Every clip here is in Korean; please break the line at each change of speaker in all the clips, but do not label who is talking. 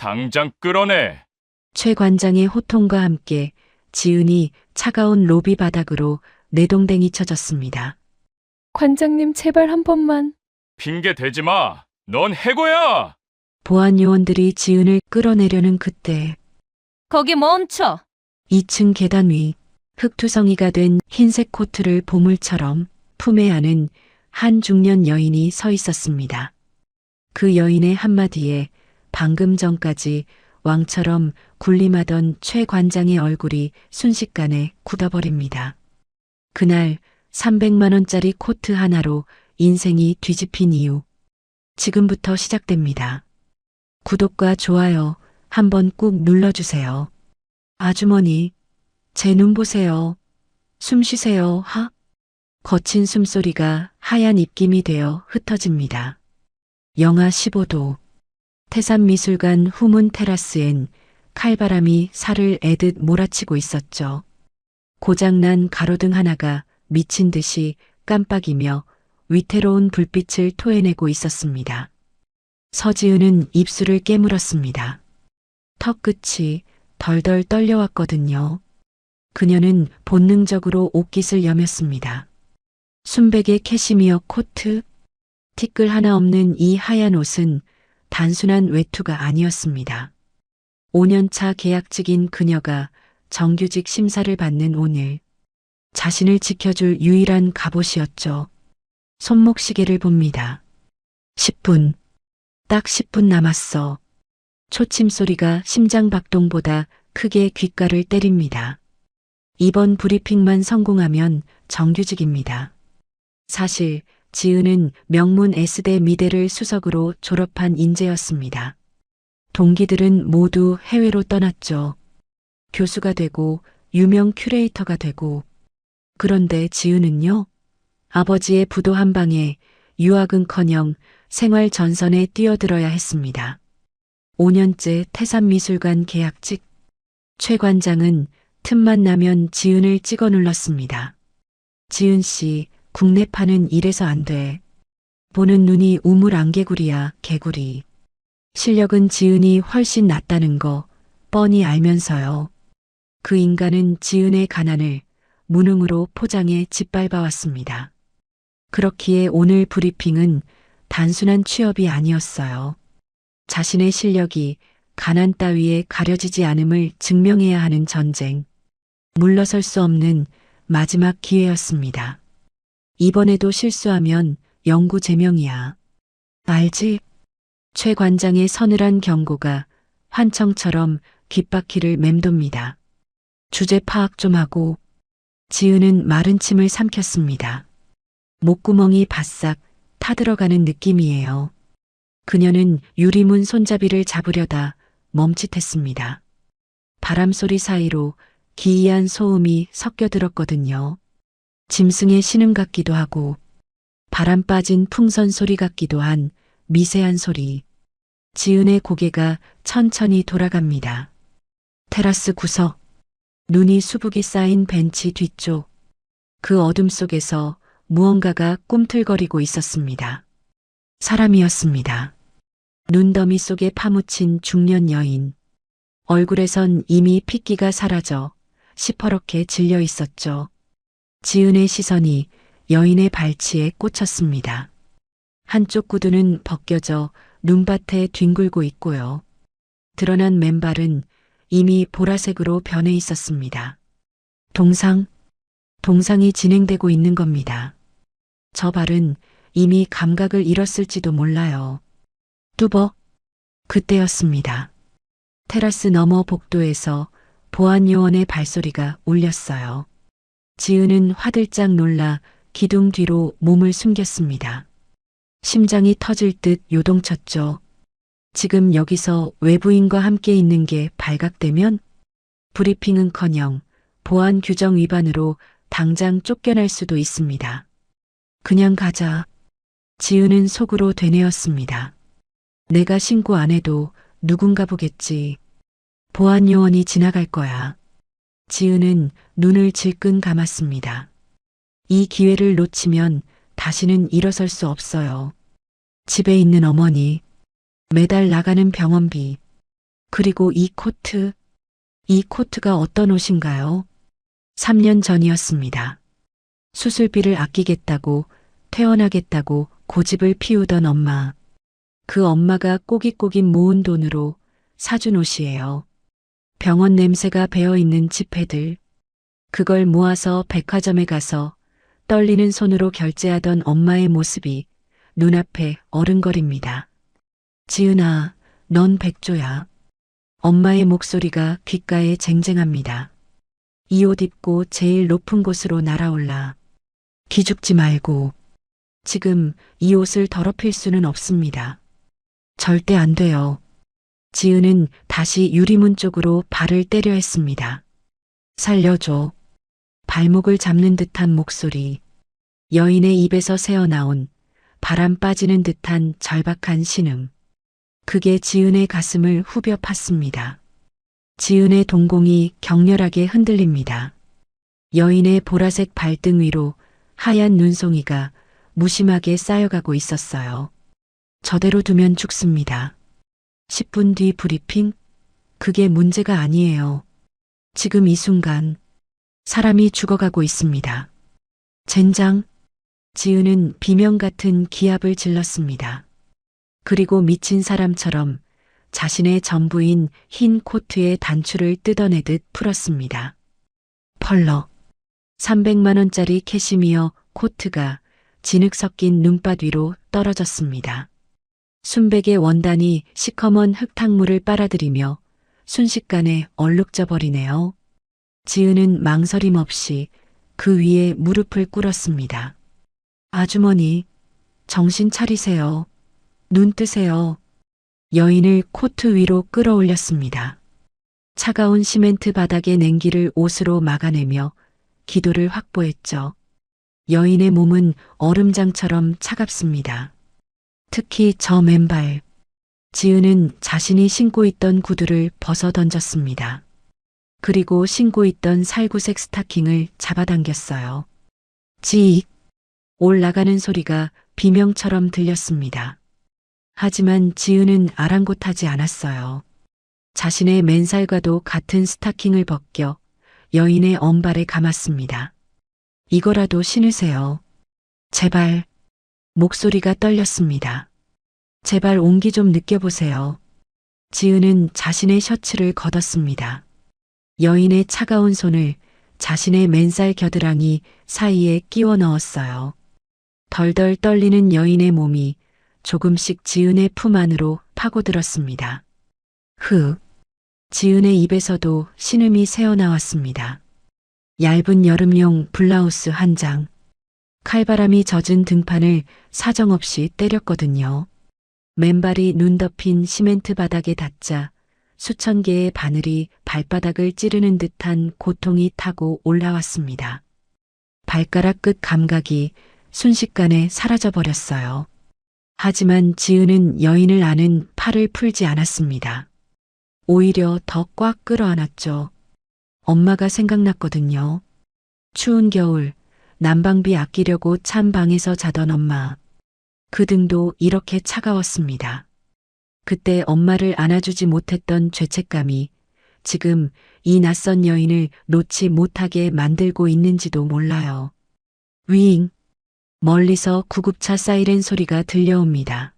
당장 끌어내.
최 관장의 호통과 함께 지은이 차가운 로비 바닥으로 내동댕이 쳐졌습니다.
관장님, 제발 한 번만.
핑계 대지 마. 넌 해고야.
보안 요원들이 지은을 끌어내려는 그때
거기 멈춰.
2층 계단 위 흑투성이가 된 흰색 코트를 보물처럼 품에 안은 한 중년 여인이 서 있었습니다. 그 여인의 한마디에 방금 전까지 왕처럼 군림하던 최 관장의 얼굴이 순식간에 굳어버립니다. 그날 300만 원짜리 코트 하나로 인생이 뒤집힌 이유. 지금부터 시작됩니다. 구독과 좋아요 한번 꾹 눌러주세요. 아주머니, 제 눈 보세요. 숨 쉬세요. 하? 거친 숨소리가 하얀 입김이 되어 흩어집니다. 영하 15도. 태산미술관 후문 테라스엔 칼바람이 살을 애듯 몰아치고 있었죠. 고장난 가로등 하나가 미친 듯이 깜빡이며 위태로운 불빛을 토해내고 있었습니다. 서지은은 입술을 깨물었습니다. 턱 끝이 덜덜 떨려왔거든요. 그녀는 본능적으로 옷깃을 여몄습니다. 순백의 캐시미어 코트, 티끌 하나 없는 이 하얀 옷은 단순한 외투가 아니었습니다. 5년차 계약직인 그녀가 정규직 심사를 받는 오늘, 자신을 지켜줄 유일한 갑옷이었죠. 손목시계를 봅니다. 10분. 딱 10분 남았어. 초침 소리가 심장 박동보다 크게 귓가를 때립니다. 이번 브리핑만 성공하면 정규직입니다. 사실 지은은 명문 S대 미대를 수석으로 졸업한 인재였습니다. 동기들은 모두 해외로 떠났죠. 교수가 되고 유명 큐레이터가 되고. 그런데 지은은요? 아버지의 부도 한 방에 유학은커녕 생활 전선에 뛰어들어야 했습니다. 5년째 태산미술관 계약직. 최 관장은 틈만 나면 지은을 찍어 눌렀습니다. 지은 씨, 국내파는 이래서 안 돼. 보는 눈이 우물 안개구리야, 개구리. 실력은 지은이 훨씬 낫다는 거 뻔히 알면서요. 그 인간은 지은의 가난을 무능으로 포장해 짓밟아왔습니다. 그렇기에 오늘 브리핑은 단순한 취업이 아니었어요. 자신의 실력이 가난 따위에 가려지지 않음을 증명해야 하는 전쟁. 물러설 수 없는 마지막 기회였습니다. 이번에도 실수하면 영구 제명이야. 알지? 최 관장의 서늘한 경고가 환청처럼 귓바퀴를 맴돕니다. 주제 파악 좀 하고. 지은은 마른 침을 삼켰습니다. 목구멍이 바싹 타들어가는 느낌이에요. 그녀는 유리문 손잡이를 잡으려다 멈칫했습니다. 바람소리 사이로 기이한 소음이 섞여들었거든요. 짐승의 신음 같기도 하고 바람 빠진 풍선 소리 같기도 한 미세한 소리. 지은의 고개가 천천히 돌아갑니다. 테라스 구석. 눈이 수북이 쌓인 벤치 뒤쪽. 그 어둠 속에서 무언가가 꿈틀거리고 있었습니다. 사람이었습니다. 눈더미 속에 파묻힌 중년 여인. 얼굴에선 이미 핏기가 사라져 시퍼렇게 질려 있었죠. 지은의 시선이 여인의 발치에 꽂혔습니다. 한쪽 구두는 벗겨져 눈밭에 뒹굴고 있고요. 드러난 맨발은 이미 보라색으로 변해 있었습니다. 동상이 진행되고 있는 겁니다. 저 발은 이미 감각을 잃었을지도 몰라요. 뚜벅. 그때였습니다. 테라스 너머 복도에서 보안 요원의 발소리가 울렸어요. 지은은 화들짝 놀라 기둥 뒤로 몸을 숨겼습니다. 심장이 터질 듯 요동쳤죠. 지금 여기서 외부인과 함께 있는 게 발각되면 브리핑은커녕 보안 규정 위반으로 당장 쫓겨날 수도 있습니다. 그냥 가자. 지은은 속으로 되뇌었습니다. 내가 신고 안 해도 누군가 보겠지. 보안 요원이 지나갈 거야. 지은은 눈을 질끈 감았습니다. 이 기회를 놓치면 다시는 일어설 수 없어요. 집에 있는 어머니, 매달 나가는 병원비, 그리고 이 코트가 어떤 옷인가요? 3년 전이었습니다. 수술비를 아끼겠다고 퇴원하겠다고 고집을 피우던 엄마. 그 엄마가 꼬깃꼬깃 모은 돈으로 사준 옷이에요. 병원 냄새가 배어있는 지폐들. 그걸 모아서 백화점에 가서 떨리는 손으로 결제하던 엄마의 모습이 눈앞에 어른거립니다. 지은아, 넌 백조야. 엄마의 목소리가 귓가에 쟁쟁합니다. 이 옷 입고 제일 높은 곳으로 날아올라. 기죽지 말고. 지금 이 옷을 더럽힐 수는 없습니다. 절대 안 돼요. 지은은 다시 유리문 쪽으로 발을 때려 했습니다. 살려줘. 발목을 잡는 듯한 목소리. 여인의 입에서 새어나온 바람 빠지는 듯한 절박한 신음. 그게 지은의 가슴을 후벼 팠습니다. 지은의 동공이 격렬하게 흔들립니다. 여인의 보라색 발등 위로 하얀 눈송이가 무심하게 쌓여가고 있었어요. 저대로 두면 죽습니다. 10분 뒤 브리핑? 그게 문제가 아니에요. 지금 이 순간 사람이 죽어가고 있습니다. 젠장. 지은은 비명 같은 기합을 질렀습니다. 그리고 미친 사람처럼 자신의 전부인 흰 코트의 단추를 뜯어내듯 풀었습니다. 펄럭. 300만 원짜리 캐시미어 코트가 진흙 섞인 눈밭 위로 떨어졌습니다. 순백의 원단이 시커먼 흙탕물을 빨아들이며 순식간에 얼룩져 버리네요. 지은은 망설임 없이 그 위에 무릎을 꿇었습니다. 아주머니, 정신 차리세요. 눈 뜨세요. 여인을 코트 위로 끌어올렸습니다. 차가운 시멘트 바닥의 냉기를 옷으로 막아내며 기도를 확보했죠. 여인의 몸은 얼음장처럼 차갑습니다. 특히 저 맨발. 지은은 자신이 신고 있던 구두를 벗어 던졌습니다. 그리고 신고 있던 살구색 스타킹을 잡아당겼어요. 지익. 올라가는 소리가 비명처럼 들렸습니다. 하지만 지은은 아랑곳하지 않았어요. 자신의 맨살과도 같은 스타킹을 벗겨 여인의 엄발에 감았습니다. 이거라도 신으세요. 제발. 목소리가 떨렸습니다. 제발 온기 좀 느껴보세요. 지은은 자신의 셔츠를 걷었습니다. 여인의 차가운 손을 자신의 맨살 겨드랑이 사이에 끼워 넣었어요. 덜덜 떨리는 여인의 몸이 조금씩 지은의 품 안으로 파고들었습니다. 흑. 지은의 입에서도 신음이 새어나왔습니다. 얇은 여름용 블라우스 한 장. 칼바람이 젖은 등판을 사정없이 때렸거든요. 맨발이 눈 덮인 시멘트 바닥에 닿자 수천 개의 바늘이 발바닥을 찌르는 듯한 고통이 타고 올라왔습니다. 발가락 끝 감각이 순식간에 사라져버렸어요. 하지만 지은은 여인을 아는 팔을 풀지 않았습니다. 오히려 더 꽉 끌어안았죠. 엄마가 생각났거든요. 추운 겨울 난방비 아끼려고 찬 방에서 자던 엄마. 그 등도 이렇게 차가웠습니다. 그때 엄마를 안아주지 못했던 죄책감이 지금 이 낯선 여인을 놓지 못하게 만들고 있는지도 몰라요. 윙. 멀리서 구급차 사이렌 소리가 들려옵니다.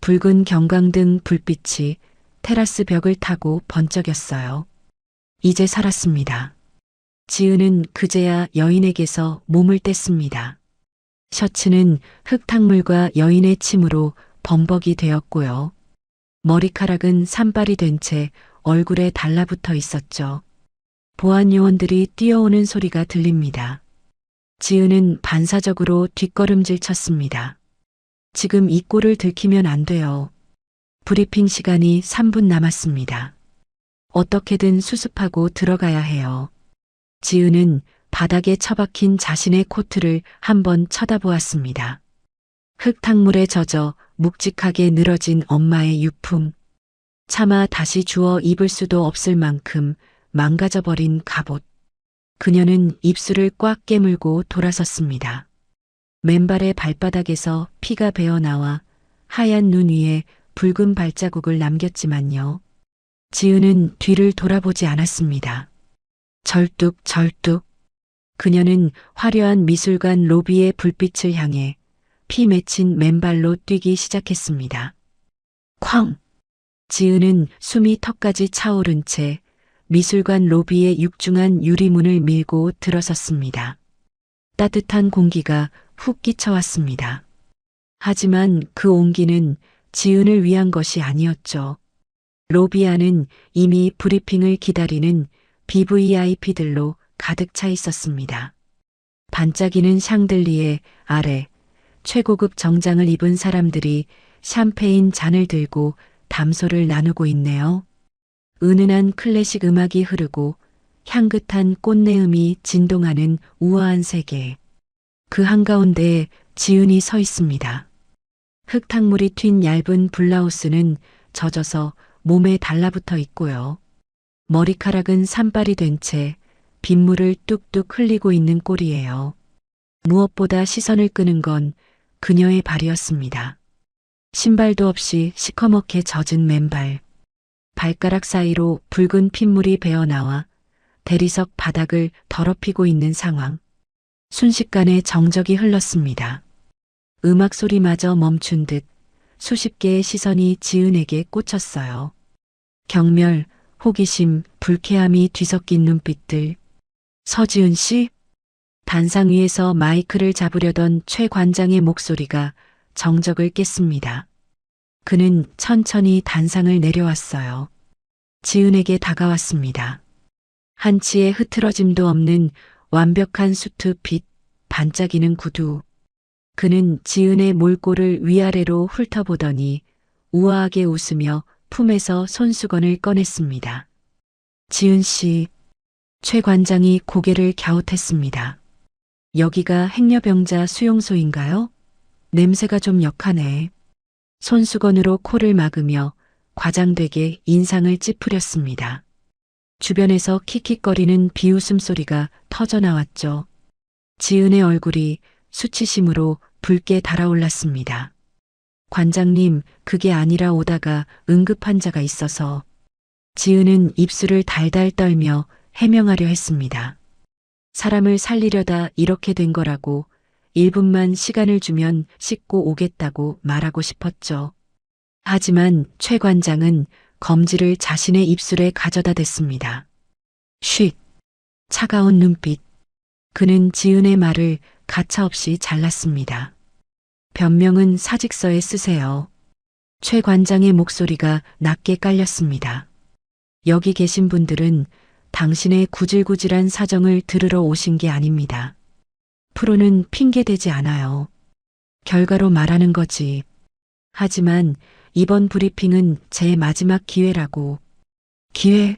붉은 경광등 불빛이 테라스 벽을 타고 번쩍였어요. 이제 살았습니다. 지은은 그제야 여인에게서 몸을 뗐습니다. 셔츠는 흙탕물과 여인의 침으로 범벅이 되었고요. 머리카락은 산발이 된 채 얼굴에 달라붙어 있었죠. 보안 요원들이 뛰어오는 소리가 들립니다. 지은은 반사적으로 뒷걸음질 쳤습니다. 지금 이 꼴을 들키면 안 돼요. 브리핑 시간이 3분 남았습니다. 어떻게든 수습하고 들어가야 해요. 지은은 바닥에 처박힌 자신의 코트를 한번 쳐다보았습니다. 흙탕물에 젖어 묵직하게 늘어진 엄마의 유품. 차마 다시 주워 입을 수도 없을 만큼 망가져버린 갑옷. 그녀는 입술을 꽉 깨물고 돌아섰습니다. 맨발의 발바닥에서 피가 배어나와 하얀 눈 위에 붉은 발자국을 남겼지만요. 지은은 뒤를 돌아보지 않았습니다. 절뚝절뚝. 그녀는 화려한 미술관 로비의 불빛을 향해 피 맺힌 맨발로 뛰기 시작했습니다. 쾅! 지은은 숨이 턱까지 차오른 채 미술관 로비의 육중한 유리문을 밀고 들어섰습니다. 따뜻한 공기가 훅 끼쳐왔습니다. 하지만 그 온기는 지은을 위한 것이 아니었죠. 로비 안은 이미 브리핑을 기다리는 BVIP들로 가득 차 있었습니다. 반짝이는 샹들리에 아래 최고급 정장을 입은 사람들이 샴페인 잔을 들고 담소를 나누고 있네요. 은은한 클래식 음악이 흐르고 향긋한 꽃내음이 진동하는 우아한 세계. 그 한가운데에 지은이 서 있습니다. 흙탕물이 튄 얇은 블라우스는 젖어서 몸에 달라붙어 있고요. 머리카락은 산발이 된 채 빗물을 뚝뚝 흘리고 있는 꼴이에요. 무엇보다 시선을 끄는 건 그녀의 발이었습니다. 신발도 없이 시커멓게 젖은 맨발. 발가락 사이로 붉은 핏물이 배어나와 대리석 바닥을 더럽히고 있는 상황. 순식간에 정적이 흘렀습니다. 음악 소리마저 멈춘 듯 수십 개의 시선이 지은에게 꽂혔어요. 경멸, 호기심, 불쾌함이 뒤섞인 눈빛들. 서지은 씨? 단상 위에서 마이크를 잡으려던 최 관장의 목소리가 정적을 깼습니다. 그는 천천히 단상을 내려왔어요. 지은에게 다가왔습니다. 한치의 흐트러짐도 없는 완벽한 수트 핏, 반짝이는 구두. 그는 지은의 몰골을 위아래로 훑어보더니 우아하게 웃으며 품에서 손수건을 꺼냈습니다. 지은 씨, 최 관장이 고개를 갸웃했습니다. 여기가 행려병자 수용소인가요? 냄새가 좀 역하네. 손수건으로 코를 막으며 과장되게 인상을 찌푸렸습니다. 주변에서 킥킥거리는 비웃음 소리가 터져나왔죠. 지은의 얼굴이 수치심으로 붉게 달아올랐습니다. 관장님, 그게 아니라 오다가 응급환자가 있어서. 지은은 입술을 달달 떨며 해명하려 했습니다. 사람을 살리려다 이렇게 된 거라고 1분만 시간을 주면 씻고 오겠다고 말하고 싶었죠. 하지만 최 관장은 검지를 자신의 입술에 가져다 댔습니다. 쉿! 차가운 눈빛. 그는 지은의 말을 가차없이 잘랐습니다. 변명은 사직서에 쓰세요. 최 관장의 목소리가 낮게 깔렸습니다. 여기 계신 분들은 당신의 구질구질한 사정을 들으러 오신 게 아닙니다. 프로는 핑계대지 않아요. 결과로 말하는 거지. 하지만 이번 브리핑은 제 마지막 기회라고. 기회?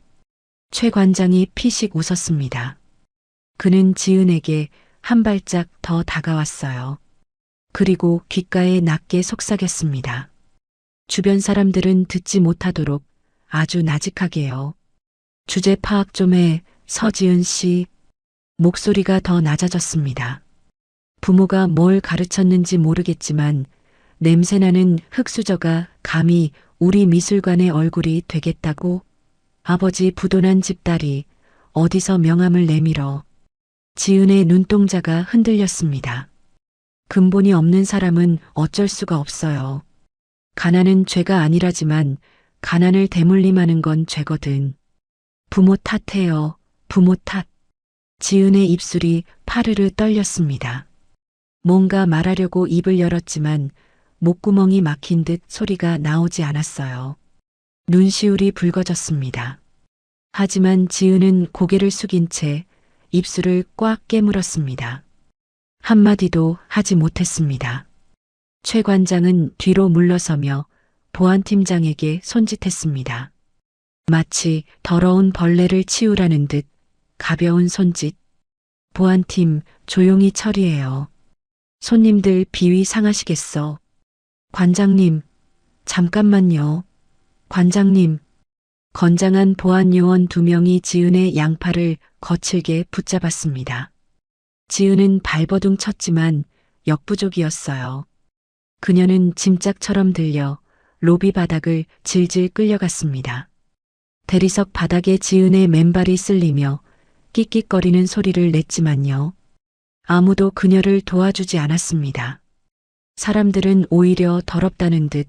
최 관장이 피식 웃었습니다. 그는 지은에게 한 발짝 더 다가왔어요. 그리고 귓가에 낮게 속삭였습니다. 주변 사람들은 듣지 못하도록 아주 나직하게요. 주제 파악 좀 해, 서지은 씨. 목소리가 더 낮아졌습니다. 부모가 뭘 가르쳤는지 모르겠지만 냄새나는 흙수저가 감히 우리 미술관의 얼굴이 되겠다고? 아버지 부도난 집딸이 어디서 명함을 내밀어. 지은의 눈동자가 흔들렸습니다. 근본이 없는 사람은 어쩔 수가 없어요. 가난은 죄가 아니라지만 가난을 대물림하는 건 죄거든. 부모 탓해요. 부모 탓. 지은의 입술이 파르르 떨렸습니다. 뭔가 말하려고 입을 열었지만 목구멍이 막힌 듯 소리가 나오지 않았어요. 눈시울이 붉어졌습니다. 하지만 지은은 고개를 숙인 채 입술을 꽉 깨물었습니다. 한마디도 하지 못했습니다. 최 관장은 뒤로 물러서며 보안팀장에게 손짓했습니다. 마치 더러운 벌레를 치우라는 듯 가벼운 손짓. 보안팀 조용히 처리해요. 손님들 비위 상하시겠어. 관장님, 잠깐만요. 관장님. 건장한 보안 요원 2명이 지은의 양팔을 거칠게 붙잡았습니다. 지은은 발버둥 쳤지만 역부족이었어요. 그녀는 짐짝처럼 들려 로비 바닥을 질질 끌려갔습니다. 대리석 바닥에 지은의 맨발이 쓸리며 끽끽거리는 소리를 냈지만요. 아무도 그녀를 도와주지 않았습니다. 사람들은 오히려 더럽다는 듯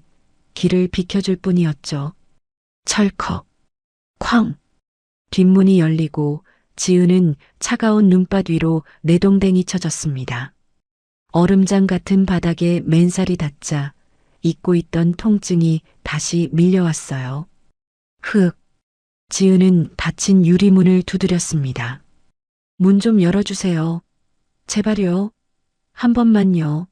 길을 비켜줄 뿐이었죠. 철컥, 쾅. 뒷문이 열리고 지은은 차가운 눈밭 위로 내동댕이 쳐졌습니다. 얼음장 같은 바닥에 맨살이 닿자 잊고 있던 통증이 다시 밀려왔어요. 흑. 지은은 닫힌 유리문을 두드렸습니다. 문 좀 열어주세요. 제발요. 한 번만요.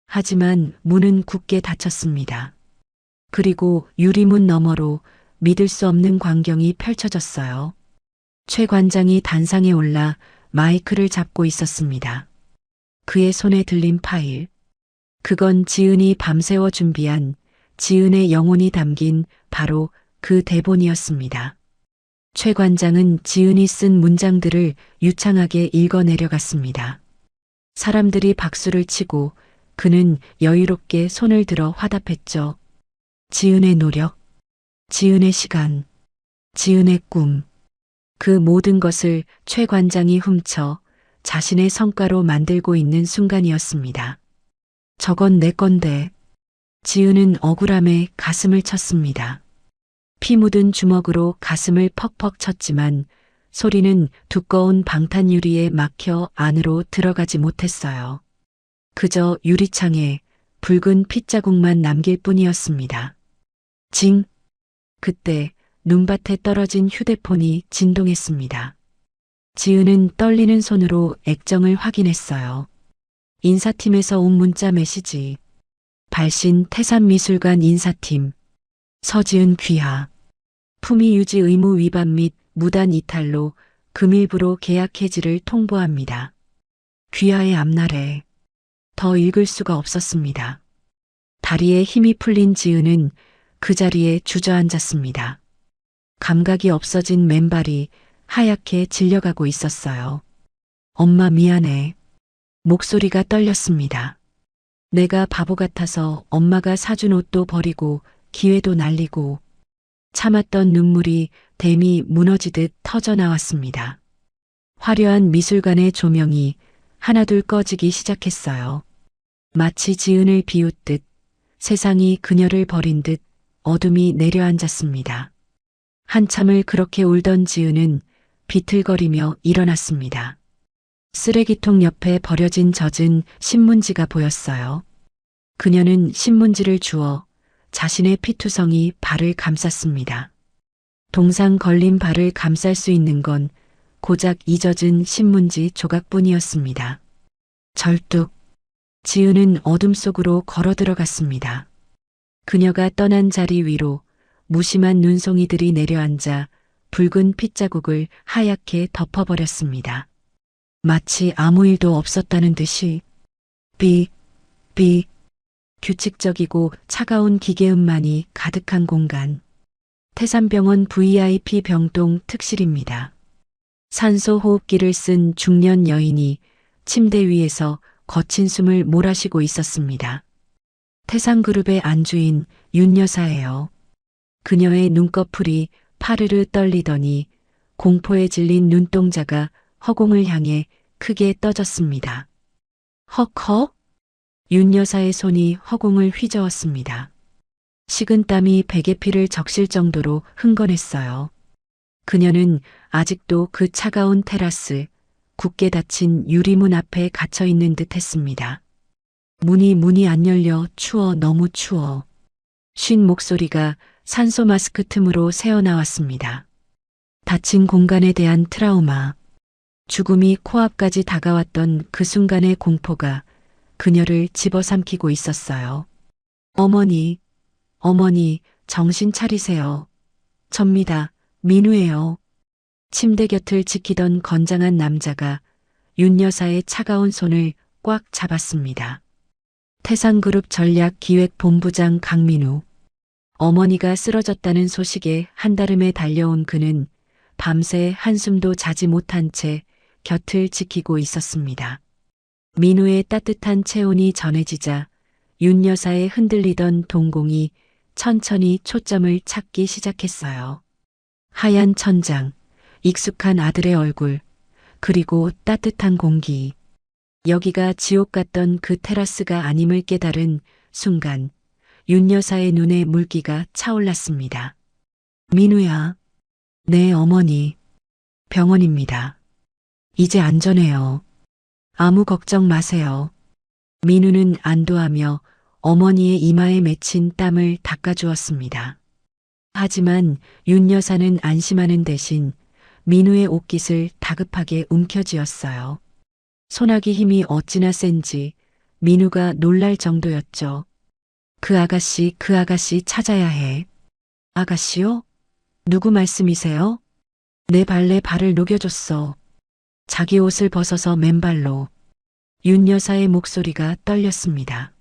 하지만 문은 굳게 닫혔습니다. 그리고 유리문 너머로 믿을 수 없는 광경이 펼쳐졌어요. 최 관장이 단상에 올라 마이크를 잡고 있었습니다. 그의 손에 들린 파일. 그건 지은이 밤새워 준비한 지은의 영혼이 담긴 바로 그 대본이었습니다. 최 관장은 지은이 쓴 문장들을 유창하게 읽어 내려갔습니다. 사람들이 박수를 치고 그는 여유롭게 손을 들어 화답했죠. 지은의 노력, 지은의 시간, 지은의 꿈. 그 모든 것을 최 관장이 훔쳐 자신의 성과로 만들고 있는 순간이었습니다. 저건 내 건데. 지은은 억울함에 가슴을 쳤습니다. 피 묻은 주먹으로 가슴을 퍽퍽 쳤지만 소리는 두꺼운 방탄유리에 막혀 안으로 들어가지 못했어요. 그저 유리창에 붉은 핏자국만 남길 뿐이었습니다. 징! 그때 눈밭에 떨어진 휴대폰이 진동했습니다. 지은은 떨리는 손으로 액정을 확인했어요. 인사팀에서 온 문자 메시지. 발신 태산미술관 인사팀. 서지은 귀하. 품위 유지 의무 위반 및 무단 이탈로 금일부로 계약 해지를 통보합니다. 귀하의 앞날에 더 읽을 수가 없었습니다. 다리에 힘이 풀린 지은은 그 자리에 주저앉았습니다. 감각이 없어진 맨발이 하얗게 질려가고 있었어요. 엄마 미안해. 목소리가 떨렸습니다. 내가 바보 같아서 엄마가 사준 옷도 버리고 기회도 날리고. 참았던 눈물이 댐이 무너지듯 터져 나왔습니다. 화려한 미술관의 조명이 하나둘 꺼지기 시작했어요. 마치 지은을 비웃듯 세상이 그녀를 버린 듯 어둠이 내려앉았습니다. 한참을 그렇게 울던 지은은 비틀거리며 일어났습니다. 쓰레기통 옆에 버려진 젖은 신문지가 보였어요. 그녀는 신문지를 주워 자신의 피투성이 발을 감쌌습니다. 동상 걸린 발을 감쌀 수 있는 건 고작 이 젖은 신문지 조각뿐이었습니다. 절뚝. 지은은 어둠 속으로 걸어 들어갔습니다. 그녀가 떠난 자리 위로 무심한 눈송이들이 내려앉아 붉은 핏자국을 하얗게 덮어버렸습니다. 마치 아무 일도 없었다는 듯이. 삐. 규칙적이고 차가운 기계음만이 가득한 공간. 태산병원 VIP 병동 특실입니다. 산소 호흡기를 쓴 중년 여인이 침대 위에서 거친 숨을 몰아쉬고 있었습니다. 태산그룹의 안주인 윤 여사예요. 그녀의 눈꺼풀이 파르르 떨리더니 공포에 질린 눈동자가 허공을 향해 크게 떠졌습니다. 헉헉? 윤 여사의 손이 허공을 휘저었습니다. 식은땀이 베개 피를 적실 정도로 흥건했어요. 그녀는 아직도 그 차가운 테라스, 굳게 닫힌 유리문 앞에 갇혀 있는 듯 했습니다. 문이 안 열려 추워 너무 추워. 쉰 목소리가 산소 마스크 틈으로 새어나왔습니다. 닫힌 공간에 대한 트라우마. 죽음이 코앞까지 다가왔던 그 순간의 공포가 그녀를 집어삼키고 있었어요. 어머니, 정신 차리세요. 접니다. 민우예요. 침대 곁을 지키던 건장한 남자가 윤 여사의 차가운 손을 꽉 잡았습니다. 태산그룹 전략기획본부장 강민우. 어머니가 쓰러졌다는 소식에 한달음에 달려온 그는 밤새 한숨도 자지 못한 채 곁을 지키고 있었습니다. 민우의 따뜻한 체온이 전해지자 윤 여사의 흔들리던 동공이 천천히 초점을 찾기 시작했어요. 하얀 천장, 익숙한 아들의 얼굴, 그리고 따뜻한 공기. 여기가 지옥 같던 그 테라스가 아님을 깨달은 순간 윤 여사의 눈에 물기가 차올랐습니다. 민우야, 내 어머니, 병원입니다. 이제 안전해요. 아무 걱정 마세요. 민우는 안도하며 어머니의 이마에 맺힌 땀을 닦아주었습니다. 하지만 윤 여사는 안심하는 대신 민우의 옷깃을 다급하게 움켜쥐었어요. 소나기 힘이 어찌나 센지 민우가 놀랄 정도였죠. 그 아가씨 찾아야 해. 아가씨요? 누구 말씀이세요? 내 발에 발을 녹여줬어. 자기 옷을 벗어서 맨발로. 윤 여사의 목소리가 떨렸습니다.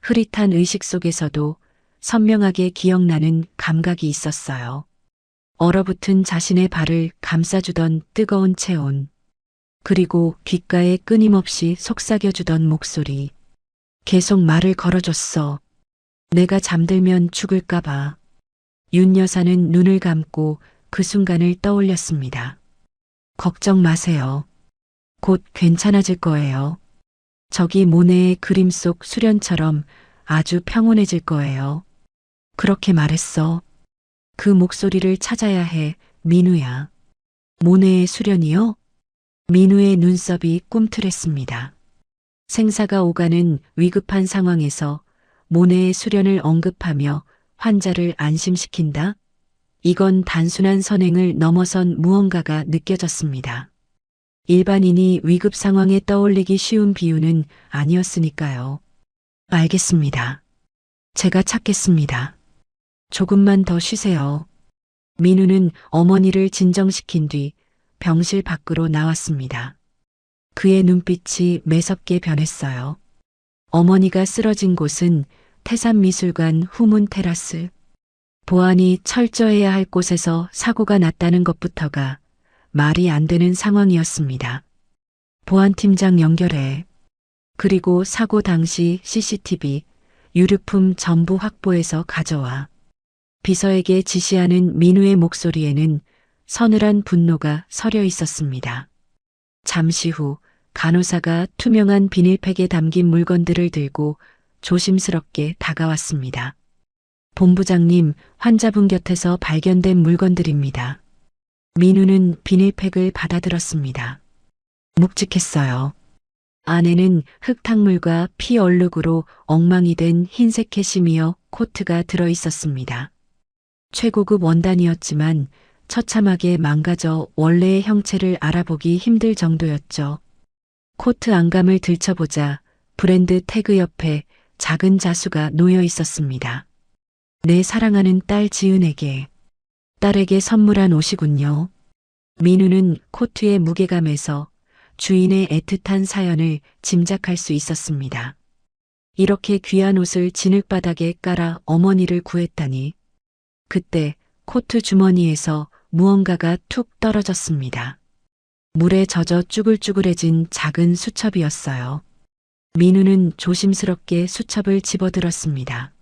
흐릿한 의식 속에서도 선명하게 기억나는 감각이 있었어요. 얼어붙은 자신의 발을 감싸주던 뜨거운 체온. 그리고 귓가에 끊임없이 속삭여주던 목소리. 계속 말을 걸어줬어. 내가 잠들면 죽을까봐. 윤 여사는 눈을 감고 그 순간을 떠올렸습니다. 걱정 마세요. 곧 괜찮아질 거예요. 저기 모네의 그림 속 수련처럼 아주 평온해질 거예요. 그렇게 말했어. 그 목소리를 찾아야 해, 민우야. 모네의 수련이요? 민우의 눈썹이 꿈틀했습니다. 생사가 오가는 위급한 상황에서 모네의 수련을 언급하며 환자를 안심시킨다? 이건 단순한 선행을 넘어선 무언가가 느껴졌습니다. 일반인이 위급 상황에 떠올리기 쉬운 비유는 아니었으니까요. 알겠습니다. 제가 찾겠습니다. 조금만 더 쉬세요. 민우는 어머니를 진정시킨 뒤 병실 밖으로 나왔습니다. 그의 눈빛이 매섭게 변했어요. 어머니가 쓰러진 곳은 태산미술관 후문 테라스. 보안이 철저해야 할 곳에서 사고가 났다는 것부터가 말이 안 되는 상황이었습니다. 보안팀장 연결해. 그리고 사고 당시 CCTV, 유류품 전부 확보해서 가져와. 비서에게 지시하는 민우의 목소리에는 서늘한 분노가 서려 있었습니다. 잠시 후 간호사가 투명한 비닐팩에 담긴 물건들을 들고 조심스럽게 다가왔습니다. 본부장님, 환자분 곁에서 발견된 물건들입니다. 민우는 비닐팩을 받아들었습니다. 묵직했어요. 안에는 흙탕물과 피 얼룩으로 엉망이 된 흰색 캐시미어 코트가 들어 있었습니다. 최고급 원단이었지만 처참하게 망가져 원래의 형체를 알아보기 힘들 정도였죠. 코트 안감을 들춰보자 브랜드 태그 옆에 작은 자수가 놓여 있었습니다. 내 사랑하는 딸 지은에게, 딸에게 선물한 옷이군요. 민우는 코트의 무게감에서 주인의 애틋한 사연을 짐작할 수 있었습니다. 이렇게 귀한 옷을 진흙바닥에 깔아 어머니를 구했다니. 그때 코트 주머니에서 무언가가 툭 떨어졌습니다. 물에 젖어 쭈글쭈글해진 작은 수첩이었어요. 민우는 조심스럽게 수첩을 집어들었습니다.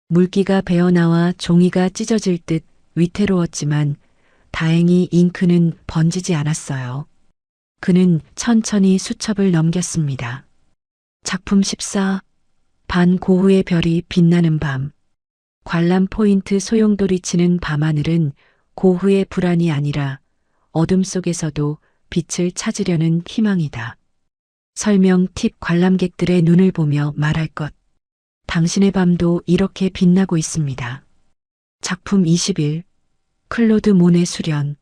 물기가 배어나와 종이가 찢어질 듯 위태로웠지만 다행히 잉크는 번지지 않았어요. 그는 천천히 수첩을 넘겼습니다. 작품 14, 반고흐의 별이 빛나는 밤. 관람 포인트 소용돌이치는 밤하늘은 고흐의 불안이 아니라 어둠 속에서도 빛을 찾으려는 희망이다. 설명 팁 관람객들의 눈을 보며 말할 것. 당신의 밤도 이렇게 빛나고 있습니다. 작품 21, 클로드 모네 수련.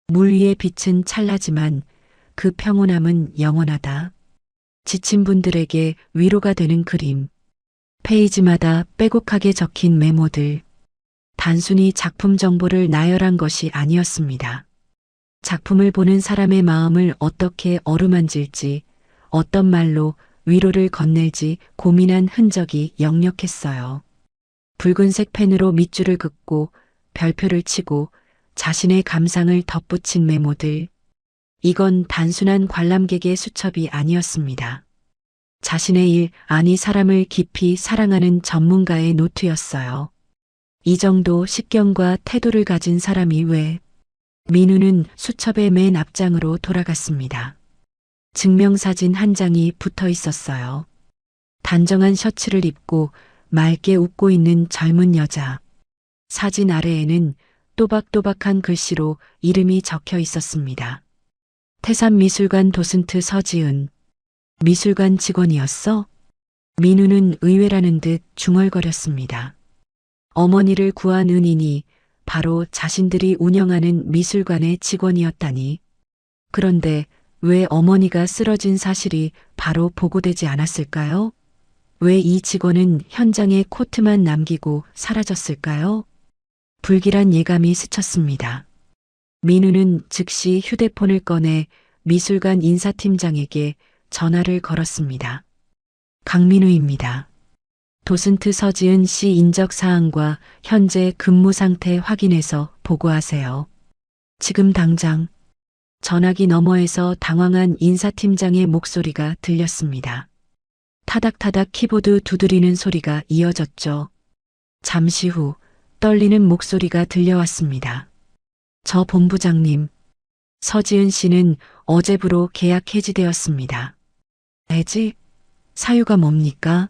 물 위의 빛은 찰나지만 그 평온함은 영원하다. 지친 분들에게 위로가 되는 그림. 페이지마다 빼곡하게 적힌 메모들. 단순히 작품 정보를 나열한 것이 아니었습니다. 작품을 보는 사람의 마음을 어떻게 어루만질지, 어떤 말로 위로를 건넬지 고민한 흔적이 역력했어요. 붉은색 펜으로 밑줄을 긋고 별표를 치고 자신의 감상을 덧붙인 메모들. 이건 단순한 관람객의 수첩이 아니었습니다. 자신의 일, 아니 사람을 깊이 사랑하는 전문가의 노트였어요. 이 정도 식견과 태도를 가진 사람이 왜? 민우는 수첩의 맨 앞장으로 돌아갔습니다. 증명사진 한 장이 붙어 있었어요. 단정한 셔츠를 입고 맑게 웃고 있는 젊은 여자. 사진 아래에는 또박또박한 글씨로 이름이 적혀 있었습니다. 태산미술관 도슨트 서지은. 미술관 직원이었어? 민우는 의외라는 듯 중얼거렸습니다. 어머니를 구한 은인이 바로 자신들이 운영하는 미술관의 직원이었다니. 그런데 왜 어머니가 쓰러진 사실이 바로 보고되지 않았을까요? 왜 이 직원은 현장에 코트만 남기고 사라졌을까요? 불길한 예감이 스쳤습니다. 민우는 즉시 휴대폰을 꺼내 미술관 인사팀장에게 전화를 걸었습니다. 강민우입니다. 도슨트 서지은 씨 인적 사항과 현재 근무 상태 확인해서 보고하세요. 지금 당장. 전화기 너머에서 당황한 인사팀장의 목소리가 들렸습니다. 타닥타닥 키보드 두드리는 소리가 이어졌죠. 잠시 후 떨리는 목소리가 들려왔습니다. 저 본부장님, 서지은 씨는 어제부로 계약 해지되었습니다. 해지? 사유가 뭡니까?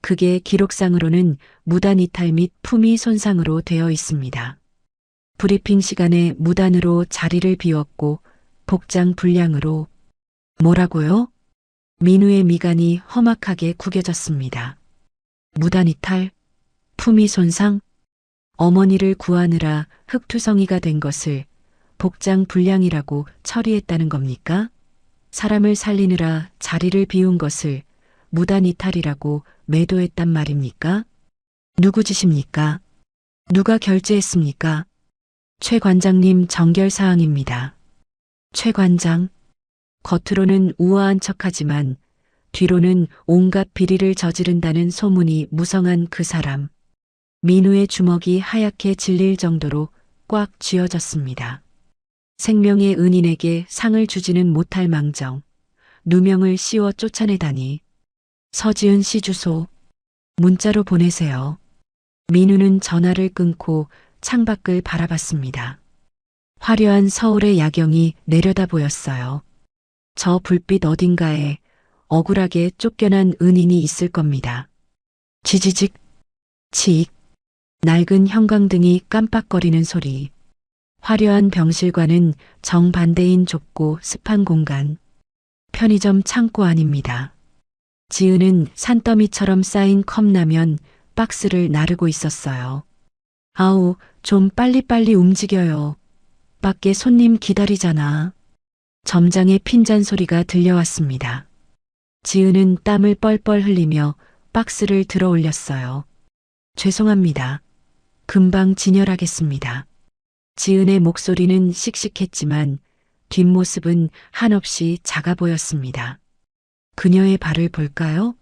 그게 기록상으로는 무단 이탈 및 품위 손상으로 되어 있습니다. 브리핑 시간에 무단으로 자리를 비웠고 복장 불량으로. 뭐라고요? 민우의 미간이 험악하게 구겨졌습니다. 무단 이탈? 품위 손상? 어머니를 구하느라 흙투성이가 된 것을 복장 불량이라고 처리했다는 겁니까? 사람을 살리느라 자리를 비운 것을 무단 이탈이라고 매도했단 말입니까? 누구 짓입니까? 누가 결제했습니까? 최 관장님 정결사항입니다. 최 관장. 겉으로는 우아한 척하지만 뒤로는 온갖 비리를 저지른다는 소문이 무성한 그 사람. 민우의 주먹이 하얗게 질릴 정도로 꽉 쥐어졌습니다. 생명의 은인에게 상을 주지는 못할 망정, 누명을 씌워 쫓아내다니. 서지은 씨 주소, 문자로 보내세요. 민우는 전화를 끊고 창밖을 바라봤습니다. 화려한 서울의 야경이 내려다 보였어요. 저 불빛 어딘가에 억울하게 쫓겨난 은인이 있을 겁니다. 지지직, 치익, 낡은 형광등이 깜빡거리는 소리. 화려한 병실과는 정반대인 좁고 습한 공간. 편의점 창고 아닙니다. 지은은 산더미처럼 쌓인 컵라면 박스를 나르고 있었어요. 아우, 좀 빨리빨리 움직여요. 밖에 손님 기다리잖아. 점장의 핀잔 소리가 들려왔습니다. 지은은 땀을 뻘뻘 흘리며 박스를 들어 올렸어요. 죄송합니다. 금방 진열하겠습니다. 지은의 목소리는 씩씩했지만 뒷모습은 한없이 작아 보였습니다. 그녀의 발을 볼까요?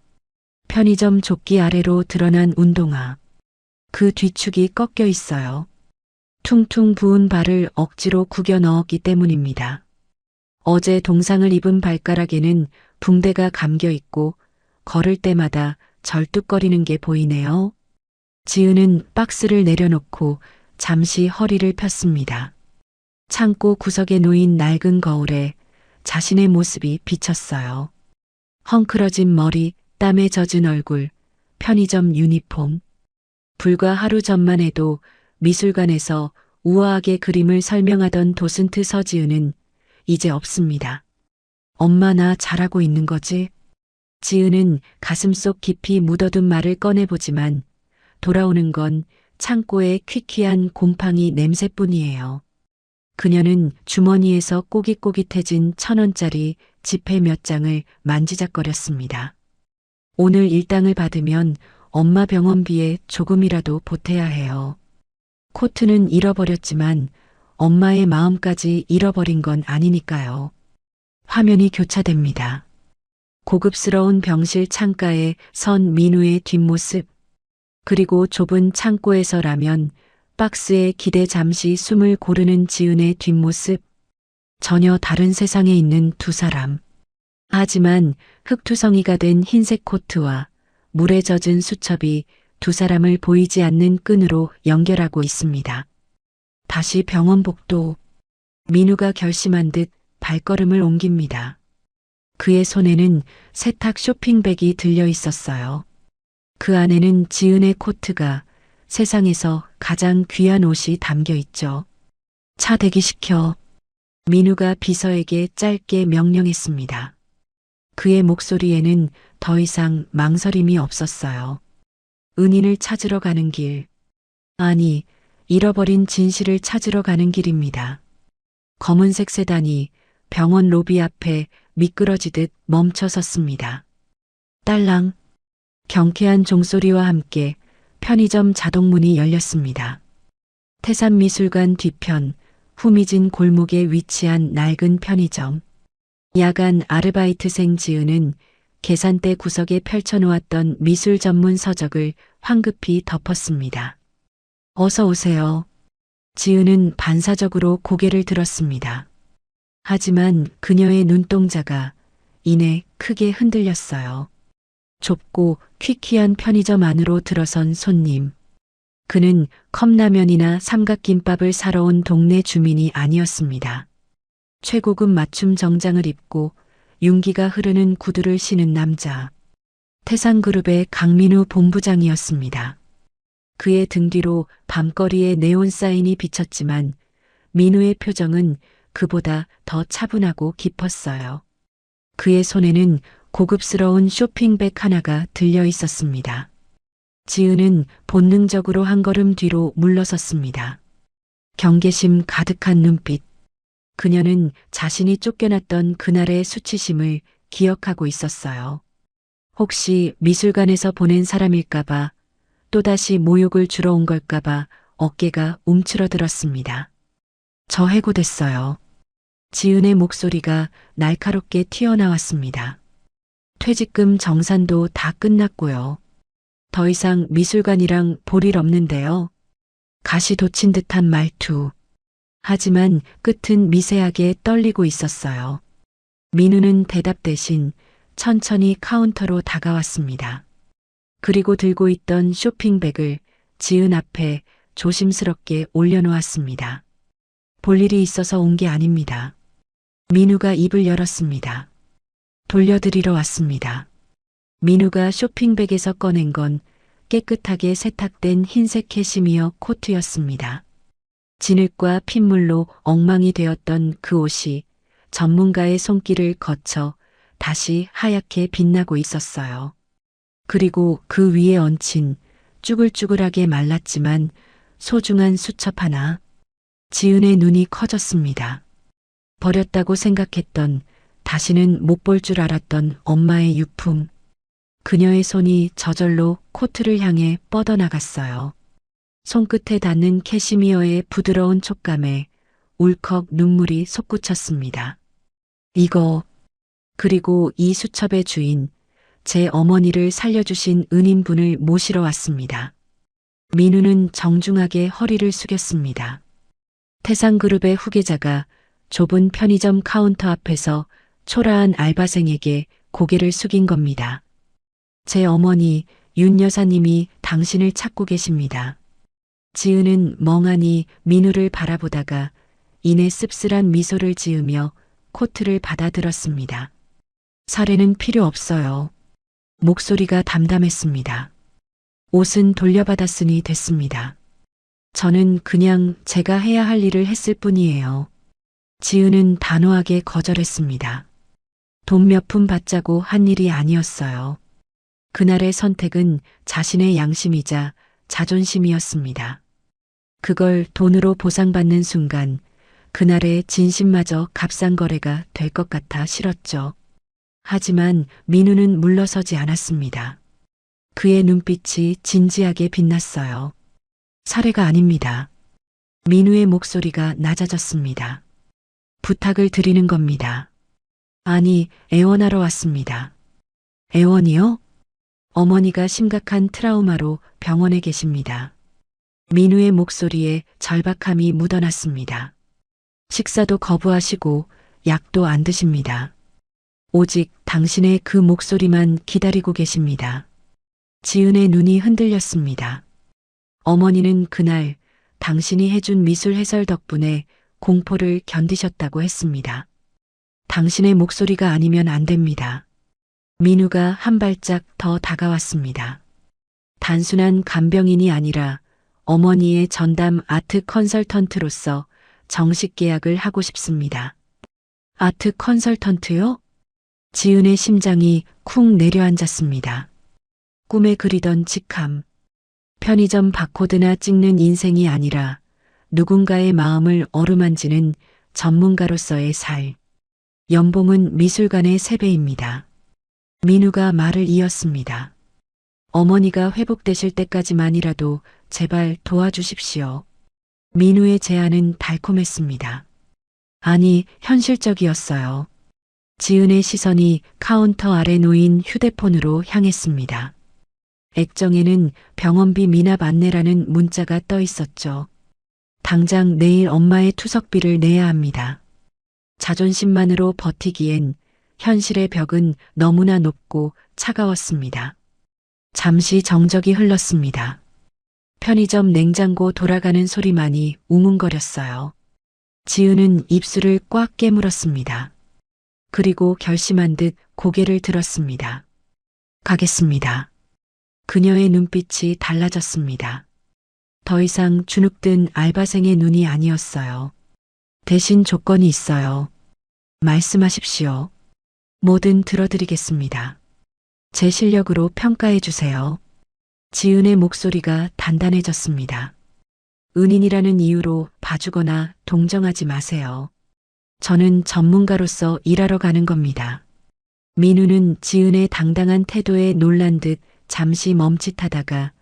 편의점 조끼 아래로 드러난 운동화. 그 뒤축이 꺾여 있어요. 퉁퉁 부은 발을 억지로 구겨 넣었기 때문입니다. 어제 동상을 입은 발가락에는 붕대가 감겨 있고 걸을 때마다 절뚝거리는 게 보이네요. 지은은 박스를 내려놓고 잠시 허리를 폈습니다. 창고 구석에 놓인 낡은 거울에 자신의 모습이 비쳤어요. 헝클어진 머리, 땀에 젖은 얼굴, 편의점 유니폼. 불과 하루 전만 해도 미술관에서 우아하게 그림을 설명하던 도슨트 서지은은 이제 없습니다. 엄마 나 잘하고 있는 거지? 지은은 가슴속 깊이 묻어둔 말을 꺼내보지만 돌아오는 건 창고의 퀴퀴한 곰팡이 냄새뿐이에요. 그녀는 주머니에서 꼬깃꼬깃해진 1,000원짜리 지폐 몇 장을 만지작거렸습니다. 오늘 일당을 받으면 엄마 병원비에 조금이라도 보태야 해요. 코트는 잃어버렸지만 엄마의 마음까지 잃어버린 건 아니니까요. 화면이 교차됩니다. 고급스러운 병실 창가에 선 민우의 뒷모습, 그리고 좁은 창고에서라면 박스에 기대 잠시 숨을 고르는 지은의 뒷모습. 전혀 다른 세상에 있는 두 사람. 하지만 흙투성이가 된 흰색 코트와 물에 젖은 수첩이 두 사람을 보이지 않는 끈으로 연결하고 있습니다. 다시 병원 복도. 민우가 결심한 듯 발걸음을 옮깁니다. 그의 손에는 세탁 쇼핑백이 들려 있었어요. 그 안에는 지은의 코트가 세상에서 가장 귀한 옷이 담겨 있죠. 차 대기시켜. 민우가 비서에게 짧게 명령했습니다. 그의 목소리에는 더 이상 망설임이 없었어요. 은인을 찾으러 가는 길. 아니, 잃어버린 진실을 찾으러 가는 길입니다. 검은색 세단이 병원 로비 앞에 미끄러지듯 멈춰 섰습니다. 딸랑. 경쾌한 종소리와 함께 편의점 자동문이 열렸습니다. 태산미술관 뒤편 후미진 골목에 위치한 낡은 편의점. 야간 아르바이트생 지은은 계산대 구석에 펼쳐놓았던 미술 전문 서적을 황급히 덮었습니다. 어서 오세요. 지은은 반사적으로 고개를 들었습니다. 하지만 그녀의 눈동자가 이내 크게 흔들렸어요. 좁고 퀴퀴한 편의점 안으로 들어선 손님. 그는 컵라면이나 삼각김밥을 사러 온 동네 주민이 아니었습니다. 최고급 맞춤 정장을 입고 윤기가 흐르는 구두를 신은 남자. 태산그룹의 강민우 본부장이었습니다. 그의 등 뒤로 밤거리에 네온 사인이 비쳤지만 민우의 표정은 그보다 더 차분하고 깊었어요. 그의 손에는 고급스러운 쇼핑백 하나가 들려 있었습니다. 지은은 본능적으로 한 걸음 뒤로 물러섰습니다. 경계심 가득한 눈빛. 그녀는 자신이 쫓겨났던 그날의 수치심을 기억하고 있었어요. 혹시 미술관에서 보낸 사람일까봐, 또다시 모욕을 주러 온 걸까봐 어깨가 움츠러들었습니다. 저 해고됐어요. 지은의 목소리가 날카롭게 튀어나왔습니다. 퇴직금 정산도 다 끝났고요. 더 이상 미술관이랑 볼 일 없는데요. 가시 돋친 듯한 말투. 하지만 끝은 미세하게 떨리고 있었어요. 민우는 대답 대신 천천히 카운터로 다가왔습니다. 그리고 들고 있던 쇼핑백을 지은 앞에 조심스럽게 올려놓았습니다. 볼 일이 있어서 온 게 아닙니다. 민우가 입을 열었습니다. 돌려드리러 왔습니다. 민우가 쇼핑백에서 꺼낸 건 깨끗하게 세탁된 흰색 캐시미어 코트였습니다. 진흙과 핏물로 엉망이 되었던 그 옷이 전문가의 손길을 거쳐 다시 하얗게 빛나고 있었어요. 그리고 그 위에 얹힌 쭈글쭈글하게 말랐지만 소중한 수첩 하나. 지은의 눈이 커졌습니다. 버렸다고 생각했던, 다시는 못 볼 줄 알았던 엄마의 유품. 그녀의 손이 저절로 코트를 향해 뻗어나갔어요. 손끝에 닿는 캐시미어의 부드러운 촉감에 울컥 눈물이 솟구쳤습니다. 이거, 그리고 이 수첩의 주인, 제 어머니를 살려주신 은인분을 모시러 왔습니다. 민우는 정중하게 허리를 숙였습니다. 태산그룹의 후계자가 좁은 편의점 카운터 앞에서 초라한 알바생에게 고개를 숙인 겁니다. 제 어머니 윤 여사님이 당신을 찾고 계십니다. 지은은 멍하니 민우를 바라보다가 이내 씁쓸한 미소를 지으며 코트를 받아들었습니다. 사례는 필요 없어요. 목소리가 담담했습니다. 옷은 돌려받았으니 됐습니다. 저는 그냥 제가 해야 할 일을 했을 뿐이에요. 지은은 단호하게 거절했습니다. 돈 몇 푼 받자고 한 일이 아니었어요. 그날의 선택은 자신의 양심이자 자존심이었습니다. 그걸 돈으로 보상받는 순간 그날의 진심마저 값싼 거래가 될 것 같아 싫었죠. 하지만 민우는 물러서지 않았습니다. 그의 눈빛이 진지하게 빛났어요. 사례가 아닙니다. 민우의 목소리가 낮아졌습니다. 부탁을 드리는 겁니다. 아니, 애원하러 왔습니다. 애원이요? 어머니가 심각한 트라우마로 병원에 계십니다. 민우의 목소리에 절박함이 묻어났습니다. 식사도 거부하시고 약도 안 드십니다. 오직 당신의 그 목소리만 기다리고 계십니다. 지은의 눈이 흔들렸습니다. 어머니는 그날 당신이 해준 미술 해설 덕분에 공포를 견디셨다고 했습니다. 당신의 목소리가 아니면 안 됩니다. 민우가 한 발짝 더 다가왔습니다. 단순한 간병인이 아니라 어머니의 전담 아트 컨설턴트로서 정식 계약을 하고 싶습니다. 아트 컨설턴트요? 지은의 심장이 쿵 내려앉았습니다. 꿈에 그리던 직함. 편의점 바코드나 찍는 인생이 아니라 누군가의 마음을 어루만지는 전문가로서의 살. 연봉은 미술관의 3배입니다. 민우가 말을 이었습니다. 어머니가 회복되실 때까지만이라도 제발 도와주십시오. 민우의 제안은 달콤했습니다. 아니, 현실적이었어요. 지은의 시선이 카운터 아래 놓인 휴대폰으로 향했습니다. 액정에는 병원비 미납 안내라는 문자가 떠 있었죠. 당장 내일 엄마의 투석비를 내야 합니다. 자존심만으로 버티기엔 현실의 벽은 너무나 높고 차가웠습니다. 잠시 정적이 흘렀습니다. 편의점 냉장고 돌아가는 소리만이 웅웅거렸어요. 지은은 입술을 꽉 깨물었습니다. 그리고 결심한 듯 고개를 들었습니다. 가겠습니다. 그녀의 눈빛이 달라졌습니다. 더 이상 주눅든 알바생의 눈이 아니었어요. 대신 조건이 있어요. 말씀하십시오. 뭐든 들어드리겠습니다. 제 실력으로 평가해 주세요. 지은의 목소리가 단단해졌습니다. 은인이라는 이유로 봐주거나 동정하지 마세요. 저는 전문가로서 일하러 가는 겁니다. 민우는 지은의 당당한 태도에 놀란 듯 잠시 멈칫하다가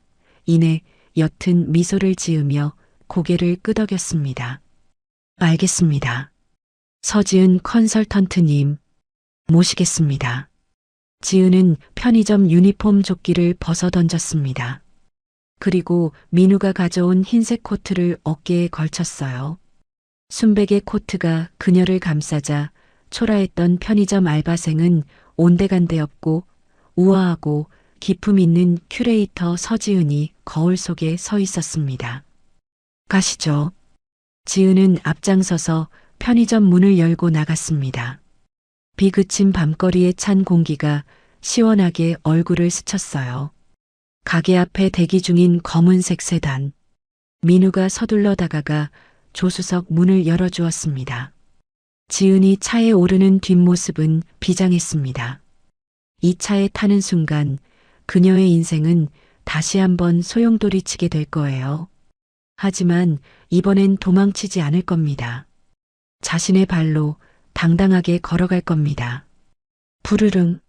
이내 옅은 미소를 지으며 고개를 끄덕였습니다. 알겠습니다. 서지은 컨설턴트님, 모시겠습니다. 지은은 편의점 유니폼 조끼를 벗어 던졌습니다. 그리고 민우가 가져온 흰색 코트를 어깨에 걸쳤어요. 순백의 코트가 그녀를 감싸자 초라했던 편의점 알바생은 온데간데 없고 우아하고 기품 있는 큐레이터 서지은이 거울 속에 서 있었습니다. 가시죠. 지은은 앞장서서 편의점 문을 열고 나갔습니다. 비 그친 밤거리에 찬 공기가 시원하게 얼굴을 스쳤어요. 가게 앞에 대기 중인 검은색 세단. 민우가 서둘러 다가가 조수석 문을 열어주었습니다. 지은이 차에 오르는 뒷모습은 비장했습니다. 이 차에 타는 순간 그녀의 인생은 다시 한번 소용돌이치게 될 거예요. 하지만 이번엔 도망치지 않을 겁니다. 자신의 발로 당당하게 걸어갈 겁니다. 부르릉.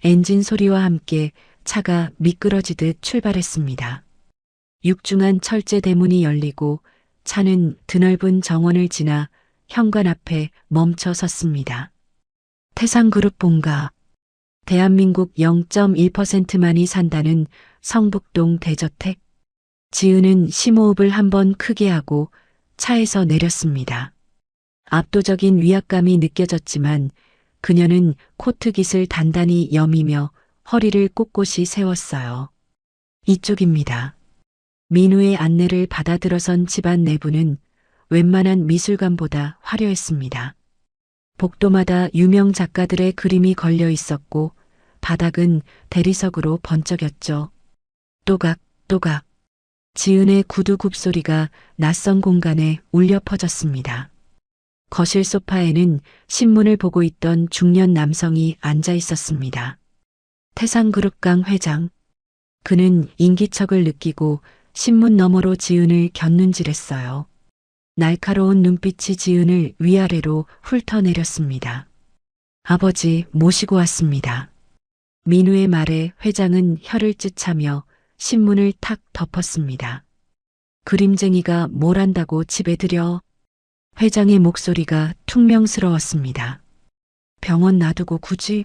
엔진 소리와 함께 차가 미끄러지듯 출발했습니다. 육중한 철제 대문이 열리고 차는 드넓은 정원을 지나 현관 앞에 멈춰 섰습니다. 태상그룹 본가. 대한민국 0.1%만이 산다는 성북동 대저택. 지은은 심호흡을 한번 크게 하고 차에서 내렸습니다. 압도적인 위압감이 느껴졌지만 그녀는 코트깃을 단단히 여미며 허리를 꼿꼿이 세웠어요. 이쪽입니다. 민우의 안내를 받아들어선 집안 내부는 웬만한 미술관보다 화려했습니다. 복도마다 유명 작가들의 그림이 걸려 있었고 바닥은 대리석으로 번쩍였죠. 또각 또각. 지은의 구두 굽소리가 낯선 공간에 울려 퍼졌습니다. 거실 소파에는 신문을 보고 있던 중년 남성이 앉아 있었습니다. 태상그룹 강 회장. 그는 인기척을 느끼고 신문 너머로 지은을 곁눈질했어요. 날카로운 눈빛이 지은을 위아래로 훑어내렸습니다. 아버지 모시고 왔습니다. 민우의 말에 회장은 혀를 찢차며 신문을 탁 덮었습니다. 그림쟁이가 뭘 한다고 집에 들여? 회장의 목소리가 퉁명스러웠습니다. 병원 놔두고 굳이?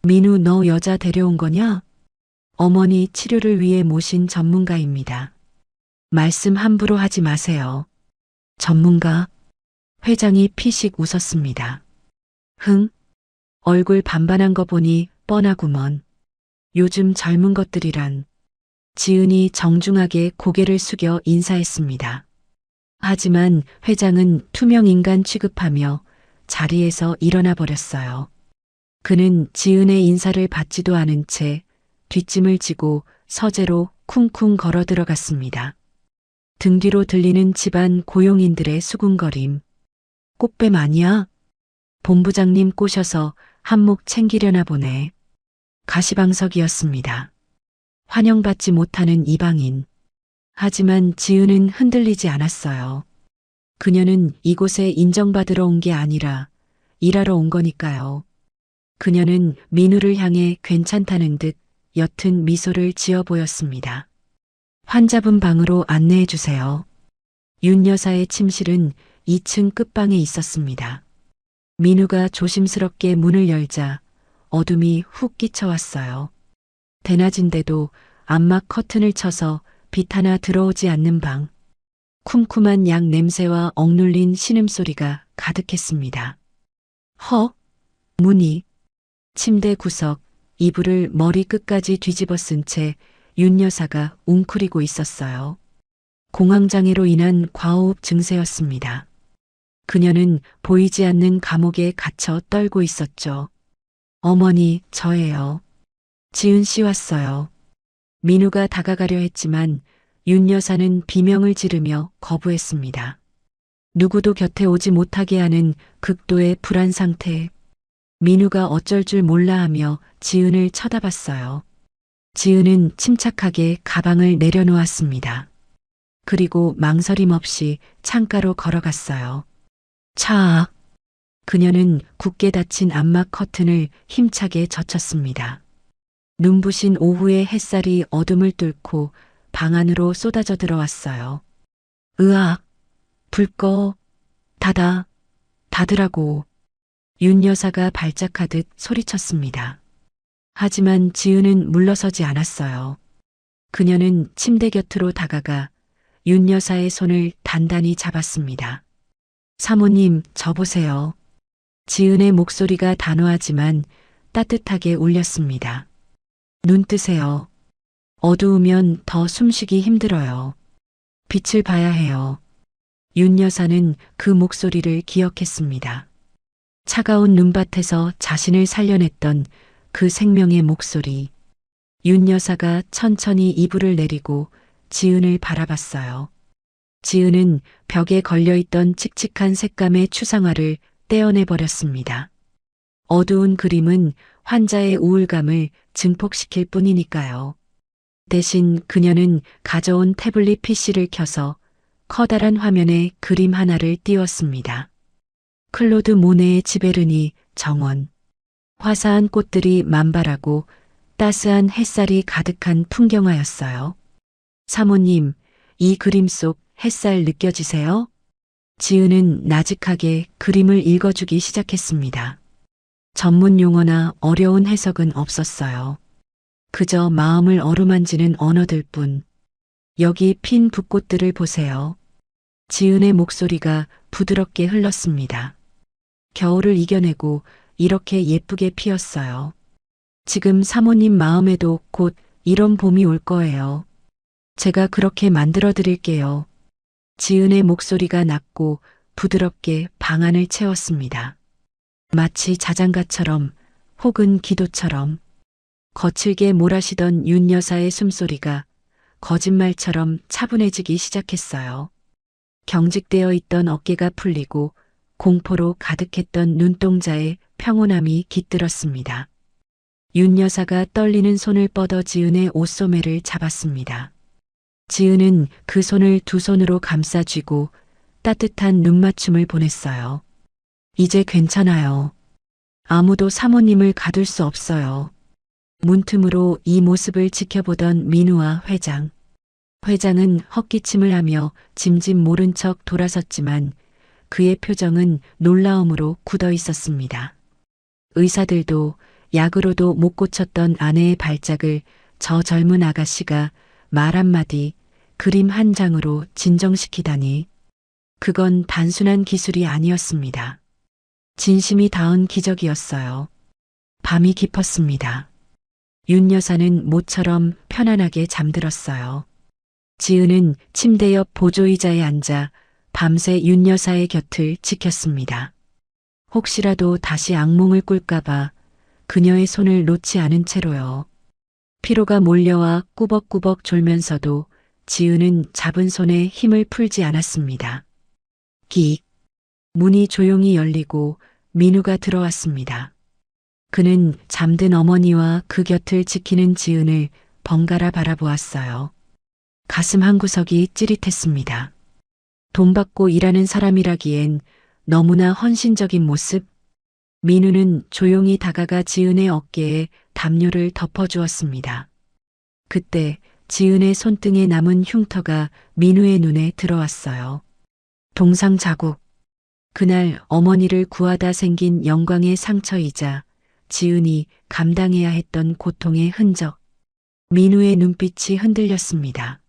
민우 너 여자 데려온 거냐? 어머니 치료를 위해 모신 전문가입니다. 말씀 함부로 하지 마세요. 전문가? 회장이 피식 웃었습니다. 흥? 얼굴 반반한 거 보니 뻔하구먼. 요즘 젊은 것들이란 지은이 정중하게 고개를 숙여 인사했습니다. 하지만 회장은 투명 인간 취급하며 자리에서 일어나 버렸어요. 그는 지은의 인사를 받지도 않은 채 뒷짐을 지고 서재로 쿵쿵 걸어 들어갔습니다. 등 뒤로 들리는 집안 고용인들의 수군거림. 꽃뱀 아니야? 본부장님 꼬셔서 한몫 챙기려나 보네. 가시방석이었습니다. 환영받지 못하는 이방인. 하지만 지은은 흔들리지 않았어요. 그녀는 이곳에 인정받으러 온 게 아니라 일하러 온 거니까요. 그녀는 민우를 향해 괜찮다는 듯 옅은 미소를 지어 보였습니다. 환자분 방으로 안내해 주세요. 윤 여사의 침실은 2층 끝방에 있었습니다. 민우가 조심스럽게 문을 열자 어둠이 훅 끼쳐왔어요. 대낮인데도 암막 커튼을 쳐서 빛 하나 들어오지 않는 방. 쿰쿰한 약 냄새와 억눌린 신음소리가 가득했습니다. 문이. 침대 구석, 이불을 머리 끝까지 뒤집어 쓴 채 윤 여사가 웅크리고 있었어요. 공황장애로 인한 과호흡 증세였습니다. 그녀는 보이지 않는 감옥에 갇혀 떨고 있었죠. 어머니, 저예요. 지은 씨 왔어요. 민우가 다가가려 했지만 윤 여사는 비명을 지르며 거부했습니다. 누구도 곁에 오지 못하게 하는 극도의 불안 상태. 민우가 어쩔 줄 몰라 하며 지은을 쳐다봤어요. 지은은 침착하게 가방을 내려놓았습니다. 그리고 망설임 없이 창가로 걸어갔어요. 차악. 그녀는 굳게 닫힌 암막 커튼을 힘차게 젖혔습니다. 눈부신 오후의 햇살이 어둠을 뚫고 방 안으로 쏟아져 들어왔어요. 으악! 불 꺼! 닫으라고. 윤 여사가 발작하듯 소리쳤습니다. 하지만 지은은 물러서지 않았어요. 그녀는 침대 곁으로 다가가 윤 여사의 손을 단단히 잡았습니다. 사모님, 저 보세요. 지은의 목소리가 단호하지만 따뜻하게 울렸습니다. 눈 뜨세요. 어두우면 더 숨쉬기 힘들어요. 빛을 봐야 해요. 윤 여사는 그 목소리를 기억했습니다. 차가운 눈밭에서 자신을 살려냈던 그 생명의 목소리. 윤 여사가 천천히 이불을 내리고 지은을 바라봤어요. 지은은 벽에 걸려있던 칙칙한 색감의 추상화를 떼어내버렸습니다. 어두운 그림은 환자의 우울감을 증폭시킬 뿐이니까요. 대신 그녀는 가져온 태블릿 PC를 켜서 커다란 화면에 그림 하나를 띄웠습니다. 클로드 모네의 지베르니 정원. 화사한 꽃들이 만발하고 따스한 햇살이 가득한 풍경화였어요. 사모님, 이 그림 속 햇살 느껴지세요? 지은은 나직하게 그림을 읽어주기 시작했습니다. 전문 용어나 어려운 해석은 없었어요. 그저 마음을 어루만지는 언어들 뿐. 여기 핀 붓꽃들을 보세요. 지은의 목소리가 부드럽게 흘렀습니다. 겨울을 이겨내고 이렇게 예쁘게 피었어요. 지금 사모님 마음에도 곧 이런 봄이 올 거예요. 제가 그렇게 만들어 드릴게요. 지은의 목소리가 낮고 부드럽게 방 안을 채웠습니다. 마치 자장가처럼 혹은 기도처럼. 거칠게 몰아시던 윤 여사의 숨소리가 거짓말처럼 차분해지기 시작했어요. 경직되어 있던 어깨가 풀리고 공포로 가득했던 눈동자에 평온함이 깃들었습니다. 윤 여사가 떨리는 손을 뻗어 지은의 옷소매를 잡았습니다. 지은은 그 손을 두 손으로 감싸 쥐고 따뜻한 눈맞춤을 보냈어요. 이제 괜찮아요. 아무도 사모님을 가둘 수 없어요. 문틈으로 이 모습을 지켜보던 민우와 회장. 회장은 헛기침을 하며 짐짓 모른 척 돌아섰지만 그의 표정은 놀라움으로 굳어 있었습니다. 의사들도 약으로도 못 고쳤던 아내의 발작을 저 젊은 아가씨가 말 한마디, 그림 한 장으로 진정시키다니. 그건 단순한 기술이 아니었습니다. 진심이 닿은 기적이었어요. 밤이 깊었습니다. 윤 여사는 모처럼 편안하게 잠들었어요. 지은은 침대 옆 보조의자에 앉아 밤새 윤 여사의 곁을 지켰습니다. 혹시라도 다시 악몽을 꿀까봐 그녀의 손을 놓지 않은 채로요. 피로가 몰려와 꾸벅꾸벅 졸면서도 지은은 잡은 손에 힘을 풀지 않았습니다. 끽. 문이 조용히 열리고 민우가 들어왔습니다. 그는 잠든 어머니와 그 곁을 지키는 지은을 번갈아 바라보았어요. 가슴 한구석이 찌릿했습니다. 돈 받고 일하는 사람이라기엔 너무나 헌신적인 모습. 민우는 조용히 다가가 지은의 어깨에 담요를 덮어주었습니다. 그때 지은의 손등에 남은 흉터가 민우의 눈에 들어왔어요. 동상 자국. 그날 어머니를 구하다 생긴 영광의 상처이자 지은이 감당해야 했던 고통의 흔적. 민우의 눈빛이 흔들렸습니다.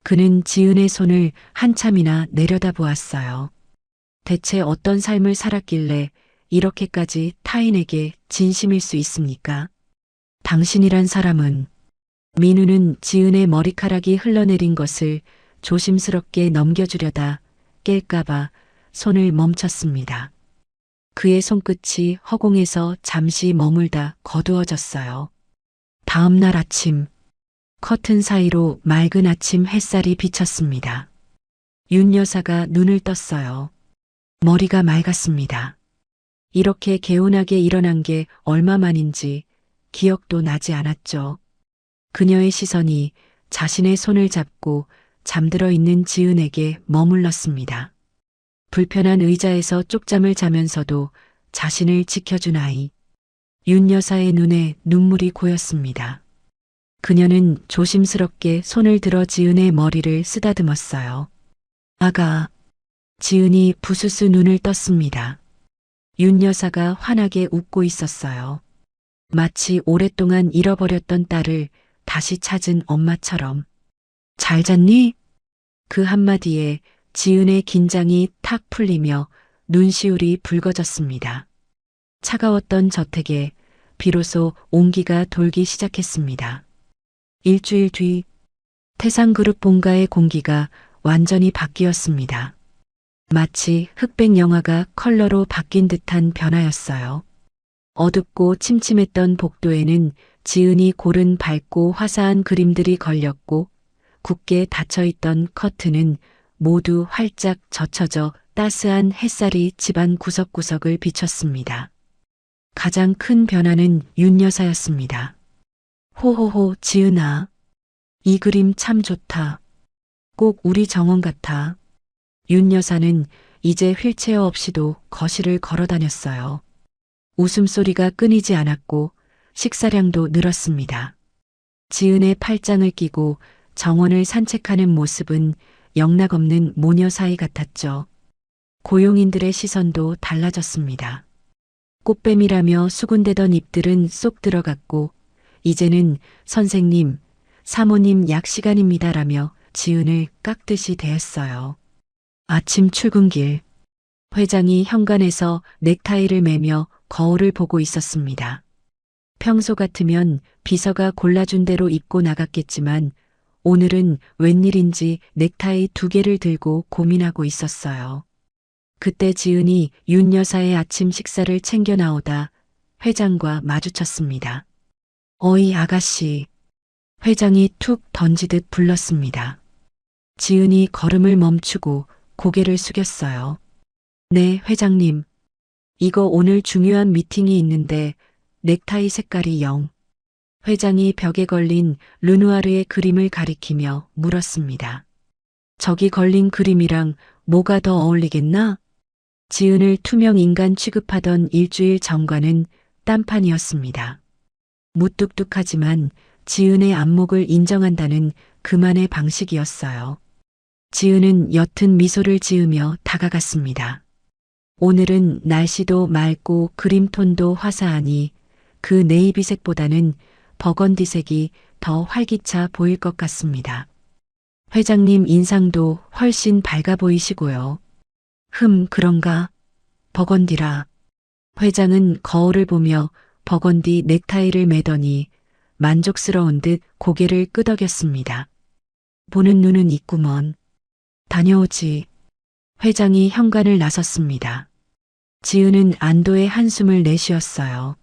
그는 지은의 손을 한참이나 내려다보았어요. 대체 어떤 삶을 살았길래 이렇게까지 타인에게 진심일 수 있습니까? 당신이란 사람은. 민우는 지은의 머리카락이 흘러내린 것을 조심스럽게 넘겨주려다 깰까봐 손을 멈췄습니다. 그의 손끝이 허공에서 잠시 머물다 거두어졌어요. 다음 날 아침, 커튼 사이로 맑은 아침 햇살이 비쳤습니다. 윤 여사가 눈을 떴어요. 머리가 맑았습니다. 이렇게 개운하게 일어난 게 얼마만인지 기억도 나지 않았죠. 그녀의 시선이 자신의 손을 잡고 잠들어 있는 지은에게 머물렀습니다. 불편한 의자에서 쪽잠을 자면서도 자신을 지켜준 아이. 윤 여사의 눈에 눈물이 고였습니다. 그녀는 조심스럽게 손을 들어 지은의 머리를 쓰다듬었어요. 아가. 지은이 부스스 눈을 떴습니다. 윤 여사가 환하게 웃고 있었어요. 마치 오랫동안 잃어버렸던 딸을 다시 찾은 엄마처럼. 잘 잤니? 그 한마디에 지은의 긴장이 탁 풀리며 눈시울이 붉어졌습니다. 차가웠던 저택에 비로소 온기가 돌기 시작했습니다. 일주일 뒤 태상그룹 본가의 공기가 완전히 바뀌었습니다. 마치 흑백 영화가 컬러로 바뀐 듯한 변화였어요. 어둡고 침침했던 복도에는 지은이 고른 밝고 화사한 그림들이 걸렸고 굳게 닫혀있던 커튼은 모두 활짝 젖혀져 따스한 햇살이 집안 구석구석을 비췄습니다. 가장 큰 변화는 윤 여사였습니다. 호호호 지은아. 이 그림 참 좋다. 꼭 우리 정원 같아. 윤 여사는 이제 휠체어 없이도 거실을 걸어 다녔어요. 웃음소리가 끊이지 않았고 식사량도 늘었습니다. 지은의 팔짱을 끼고 정원을 산책하는 모습은 영락없는 모녀 사이 같았죠. 고용인들의 시선도 달라졌습니다. 꽃뱀이라며 수군대던 입들은 쏙 들어갔고 이제는 선생님, 사모님 약 시간입니다라며 지은을 깎듯이 대했어요. 아침 출근길. 회장이 현관에서 넥타이를 매며 거울을 보고 있었습니다. 평소 같으면 비서가 골라준 대로 입고 나갔겠지만 오늘은 웬일인지 넥타이 2개를 들고 고민하고 있었어요. 그때 지은이 윤 여사의 아침 식사를 챙겨 나오다 회장과 마주쳤습니다. 어이 아가씨. 회장이 툭 던지듯 불렀습니다. 지은이 걸음을 멈추고 고개를 숙였어요. 네, 회장님. 이거 오늘 중요한 미팅이 있는데 넥타이 색깔이 영. 회장이 벽에 걸린 르누아르의 그림을 가리키며 물었습니다. 저기 걸린 그림이랑 뭐가 더 어울리겠나? 지은을 투명 인간 취급하던 일주일 전과는 딴판이었습니다. 무뚝뚝하지만 지은의 안목을 인정한다는 그만의 방식이었어요. 지은은 옅은 미소를 지으며 다가갔습니다. 오늘은 날씨도 맑고 그림톤도 화사하니 그 네이비색보다는 버건디색이 더 활기차 보일 것 같습니다. 회장님 인상도 훨씬 밝아 보이시고요. 그런가? 버건디라. 회장은 거울을 보며 버건디 넥타이를 매더니 만족스러운 듯 고개를 끄덕였습니다. 보는 눈은 있구먼. 다녀오지. 회장이 현관을 나섰습니다. 지은은 안도의 한숨을 내쉬었어요.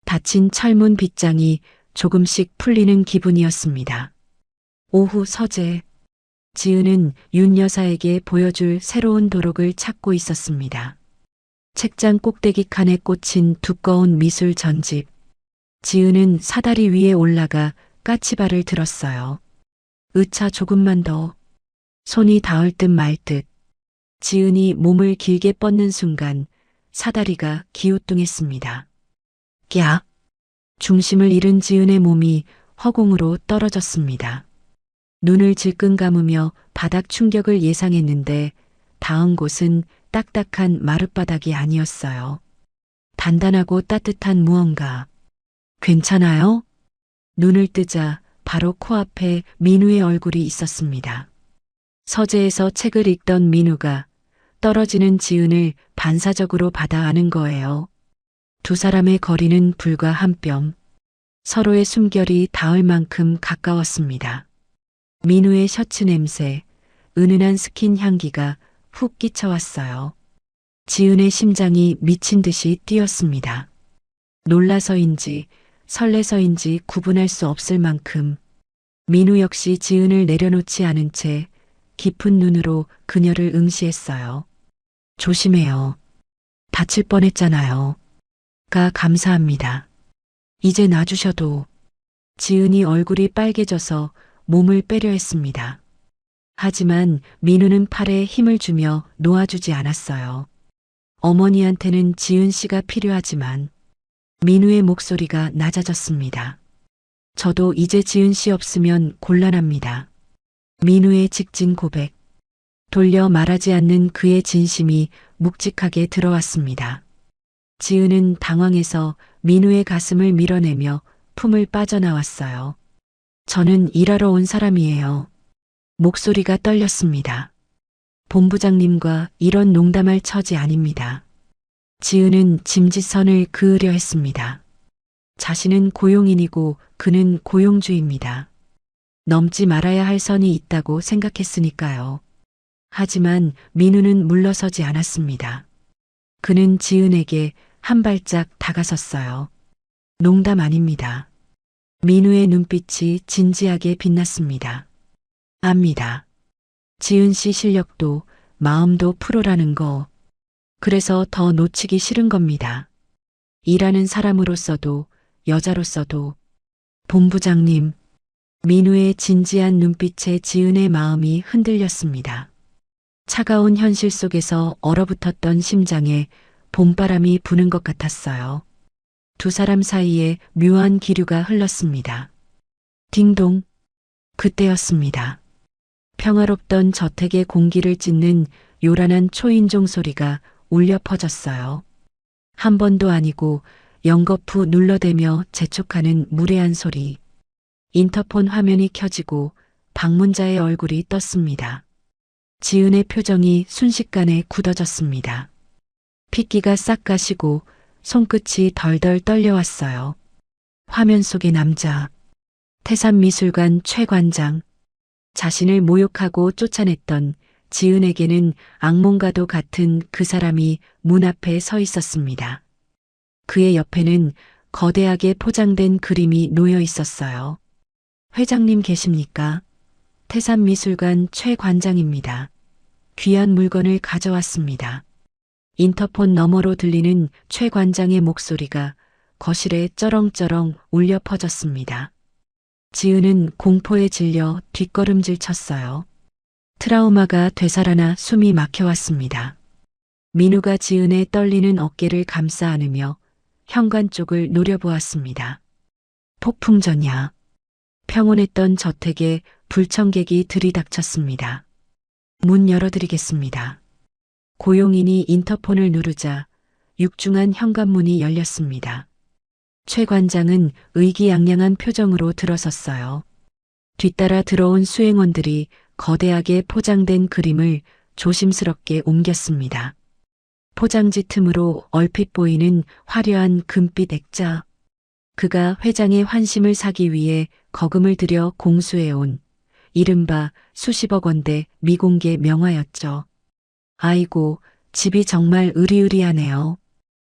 닫힌 철문 빗장이 조금씩 풀리는 기분이었습니다. 오후 서재. 지은은 윤 여사에게 보여줄 새로운 도록을 찾고 있었습니다. 책장 꼭대기 칸에 꽂힌 두꺼운 미술 전집. 지은은 사다리 위에 올라가 까치발을 들었어요. 의차 조금만 더. 손이 닿을 듯 말 듯. 지은이 몸을 길게 뻗는 순간 사다리가 기우뚱했습니다. 꺄! 중심을 잃은 지은의 몸이 허공으로 떨어졌습니다. 눈을 질끈 감으며 바닥 충격을 예상했는데 닿은 곳은 딱딱한 마룻바닥이 아니었어요. 단단하고 따뜻한 무언가. 괜찮아요? 눈을 뜨자 바로 코앞에 민우의 얼굴이 있었습니다. 서재에서 책을 읽던 민우가 떨어지는 지은을 반사적으로 받아 안은 거예요. 두 사람의 거리는 불과 한 뼘. 서로의 숨결이 닿을 만큼 가까웠습니다. 민우의 셔츠 냄새, 은은한 스킨 향기가 훅 끼쳐왔어요. 지은의 심장이 미친 듯이 뛰었습니다. 놀라서인지 설레서인지 구분할 수 없을 만큼 민우 역시 지은을 내려놓지 않은 채 깊은 눈으로 그녀를 응시했어요. 조심해요. 다칠 뻔했잖아요. 가 감사합니다. 이제 놔주셔도. 지은이 얼굴이 빨개져서 몸을 빼려 했습니다. 하지만 민우는 팔에 힘을 주며 놓아주지 않았어요. 어머니한테는 지은 씨가 필요하지만 민우의 목소리가 낮아졌습니다. 저도 이제 지은 씨 없으면 곤란합니다. 민우의 직진 고백. 돌려 말하지 않는 그의 진심이 묵직하게 들어왔습니다. 지은은 당황해서 민우의 가슴을 밀어내며 품을 빠져나왔어요. 저는 일하러 온 사람이에요. 목소리가 떨렸습니다. 본부장님과 이런 농담할 처지 아닙니다. 지은은 짐짓선을 그으려 했습니다. 자신은 고용인이고 그는 고용주입니다. 넘지 말아야 할 선이 있다고 생각했으니까요. 하지만 민우는 물러서지 않았습니다. 그는 지은에게 한 발짝 다가섰어요. 농담 아닙니다. 민우의 눈빛이 진지하게 빛났습니다. 압니다. 지은 씨 실력도 마음도 프로라는 거. 그래서 더 놓치기 싫은 겁니다. 일하는 사람으로서도 여자로서도. 본부장님. 민우의 진지한 눈빛에 지은의 마음이 흔들렸습니다. 차가운 현실 속에서 얼어붙었던 심장에 봄바람이 부는 것 같았어요. 두 사람 사이에 묘한 기류가 흘렀습니다. 딩동. 그때였습니다. 평화롭던 저택의 공기를 찢는 요란한 초인종 소리가 울려 퍼졌어요. 한 번도 아니고 연거푸 눌러대며 재촉하는 무례한 소리. 인터폰 화면이 켜지고 방문자의 얼굴이 떴습니다. 지은의 표정이 순식간에 굳어졌습니다. 핏기가 싹 가시고 손끝이 덜덜 떨려왔어요. 화면 속의 남자. 태산미술관 최 관장. 자신을 모욕하고 쫓아냈던 지은에게는 악몽과도 같은 그 사람이 문 앞에 서 있었습니다. 그의 옆에는 거대하게 포장된 그림이 놓여 있었어요. 회장님 계십니까? 태산미술관 최 관장입니다. 귀한 물건을 가져왔습니다. 인터폰 너머로 들리는 최 관장의 목소리가 거실에 쩌렁쩌렁 울려 퍼졌습니다. 지은은 공포에 질려 뒷걸음질 쳤어요. 트라우마가 되살아나 숨이 막혀왔습니다. 민우가 지은의 떨리는 어깨를 감싸 안으며 현관 쪽을 노려보았습니다. 폭풍전야. 평온했던 저택에 불청객이 들이닥쳤습니다. 문 열어드리겠습니다. 고용인이 인터폰을 누르자 육중한 현관문이 열렸습니다. 최 관장은 의기양양한 표정으로 들어섰어요. 뒤따라 들어온 수행원들이 거대하게 포장된 그림을 조심스럽게 옮겼습니다. 포장지 틈으로 얼핏 보이는 화려한 금빛 액자. 그가 회장의 환심을 사기 위해 거금을 들여 공수해온 이른바 수십억 원대 미공개 명화였죠. 아이고, 집이 정말 으리으리하네요.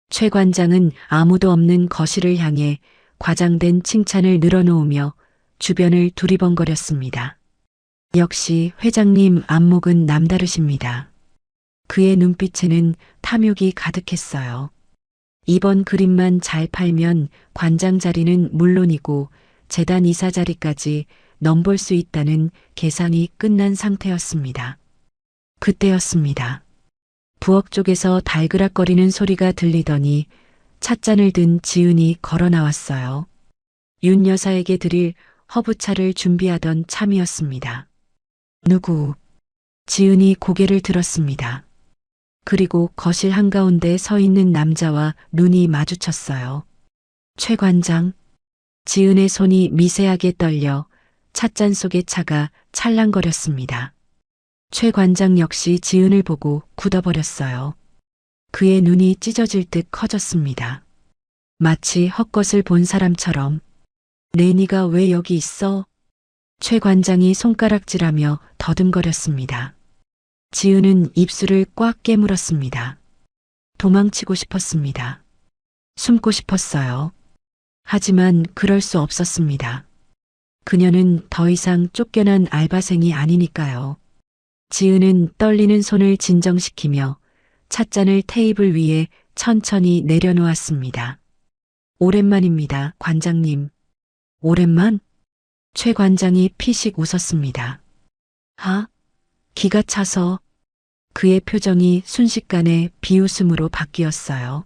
최 관장은 아무도 없는 거실을 향해 과장된 칭찬을 늘어놓으며 주변을 두리번거렸습니다. 역시 회장님 안목은 남다르십니다. 그의 눈빛에는 탐욕이 가득했어요. 이번 그림만 잘 팔면 관장 자리는 물론이고 재단 이사 자리까지 넘볼 수 있다는 계산이 끝난 상태였습니다. 그때였습니다. 부엌 쪽에서 달그락거리는 소리가 들리더니 찻잔을 든 지은이 걸어 나왔어요. 윤 여사에게 드릴 허브차를 준비하던 참이었습니다. 누구? 지은이 고개를 들었습니다. 그리고 거실 한가운데 서 있는 남자와 눈이 마주쳤어요. 최 관장. 지은의 손이 미세하게 떨려 찻잔 속의 차가 찰랑거렸습니다. 최 관장 역시 지은을 보고 굳어버렸어요. 그의 눈이 찢어질 듯 커졌습니다. 마치 헛것을 본 사람처럼. 네니가 왜 여기 있어? 최 관장이 손가락질하며 더듬거렸습니다. 지은은 입술을 꽉 깨물었습니다. 도망치고 싶었습니다. 숨고 싶었어요. 하지만 그럴 수 없었습니다. 그녀는 더 이상 쫓겨난 알바생이 아니니까요. 지은은 떨리는 손을 진정시키며 찻잔을 테이블 위에 천천히 내려놓았습니다. 오랜만입니다, 관장님. 오랜만? 최 관장이 피식 웃었습니다. 아? 기가 차서. 그의 표정이 순식간에 비웃음으로 바뀌었어요.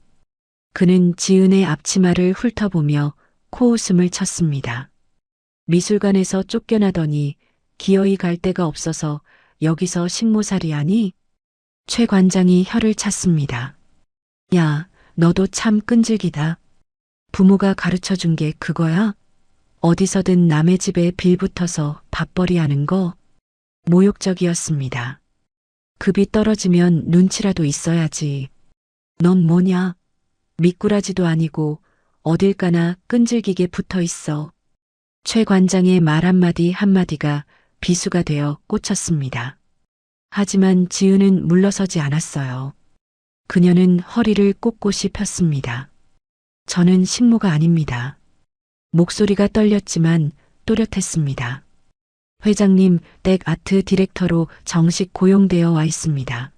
그는 지은의 앞치마를 훑어보며 코웃음을 쳤습니다. 미술관에서 쫓겨나더니 기어이 갈 데가 없어서 여기서 식모살이 하니? 최 관장이 혀를 찼습니다. 야, 너도 참 끈질기다. 부모가 가르쳐준 게 그거야? 어디서든 남의 집에 빌붙어서 밥벌이 하는 거? 모욕적이었습니다. 급이 떨어지면 눈치라도 있어야지. 넌 뭐냐? 미꾸라지도 아니고 어딜 가나 끈질기게 붙어 있어. 최 관장의 말 한마디 한마디가 비수가 되어 꽂혔습니다. 하지만 지은은 물러서지 않았어요. 그녀는 허리를 꼿꼿이 폈습니다. 저는 식모가 아닙니다. 목소리가 떨렸지만 또렷했습니다. 회장님 댁 아트 디렉터로 정식 고용되어 와 있습니다.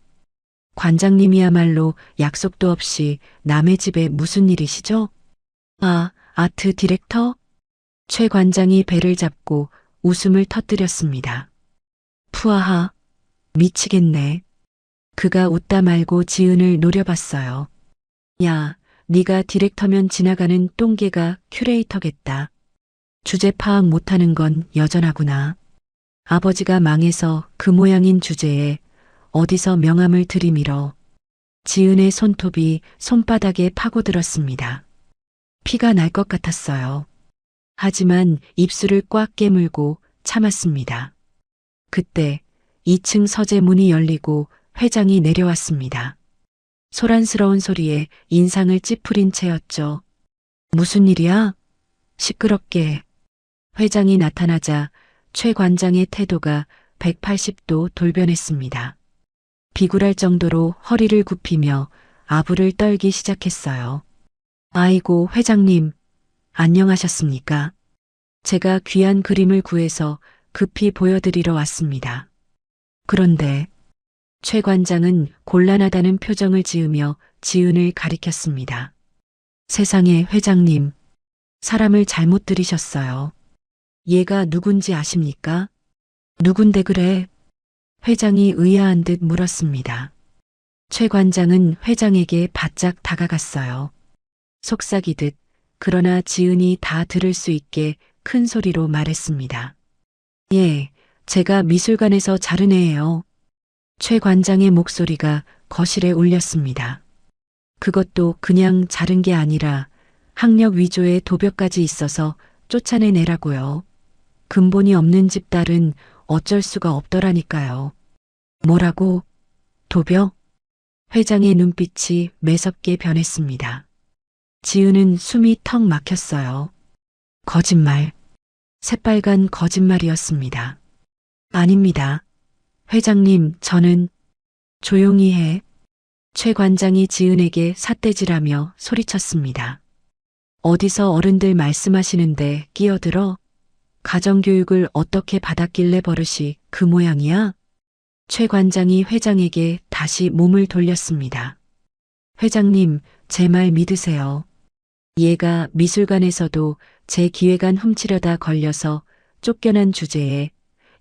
관장님이야말로 약속도 없이 남의 집에 무슨 일이시죠? 아, 아트 디렉터? 최 관장이 배를 잡고 웃음을 터뜨렸습니다. 푸아하, 미치겠네. 그가 웃다 말고 지은을 노려봤어요. 야, 네가 디렉터면 지나가는 똥개가 큐레이터겠다. 주제 파악 못하는 건 여전하구나. 아버지가 망해서 그 모양인 주제에 어디서 명함을 들이밀어. 지은의 손톱이 손바닥에 파고들었습니다. 피가 날 것 같았어요. 하지만 입술을 꽉 깨물고 참았습니다. 그때 2층 서재 문이 열리고 회장이 내려왔습니다. 소란스러운 소리에 인상을 찌푸린 채였죠. 무슨 일이야? 시끄럽게. 회장이 나타나자 최 관장의 태도가 180도 돌변했습니다. 비굴할 정도로 허리를 굽히며 아부를 떨기 시작했어요. 아이고, 회장님, 안녕하셨습니까? 제가 귀한 그림을 구해서 급히 보여드리러 왔습니다. 그런데 최 관장은 곤란하다는 표정을 지으며 지은을 가리켰습니다. 세상에, 회장님, 사람을 잘못 들이셨어요. 얘가 누군지 아십니까? 누군데 그래? 회장이 의아한 듯 물었습니다. 최 관장은 회장에게 바짝 다가갔어요. 속삭이듯, 그러나 지은이 다 들을 수 있게 큰 소리로 말했습니다. 예, 제가 미술관에서 자른 애예요. 최 관장의 목소리가 거실에 울렸습니다. 그것도 그냥 자른 게 아니라 학력 위조의 도벽까지 있어서 쫓아내내라고요. 근본이 없는 집 딸은 어쩔 수가 없더라니까요. 뭐라고? 도벽? 회장의 눈빛이 매섭게 변했습니다. 지은은 숨이 턱 막혔어요. 거짓말. 새빨간 거짓말이었습니다. 아닙니다. 회장님, 저는 조용히 해. 최 관장이 지은에게 삿대질하며 소리쳤습니다. 어디서 어른들 말씀하시는데 끼어들어? 가정교육을 어떻게 받았길래 버릇이 그 모양이야? 최 관장이 회장에게 다시 몸을 돌렸습니다. 회장님, 제 말 믿으세요. 얘가 미술관에서도 제 기획안 훔치려다 걸려서 쫓겨난 주제에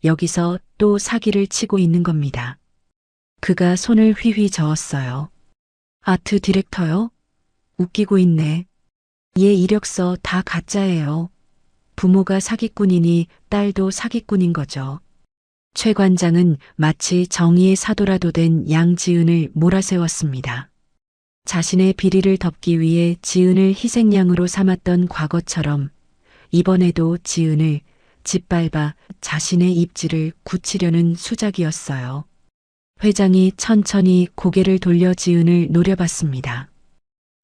여기서 또 사기를 치고 있는 겁니다. 그가 손을 휘휘 저었어요. 아트 디렉터요? 웃기고 있네. 얘 이력서 다 가짜예요. 부모가 사기꾼이니 딸도 사기꾼인 거죠. 최 관장은 마치 정의의 사도라도 된 양지은을 몰아세웠습니다. 자신의 비리를 덮기 위해 지은을 희생양으로 삼았던 과거처럼 이번에도 지은을 짓밟아 자신의 입지를 굳히려는 수작이었어요. 회장이 천천히 고개를 돌려 지은을 노려봤습니다.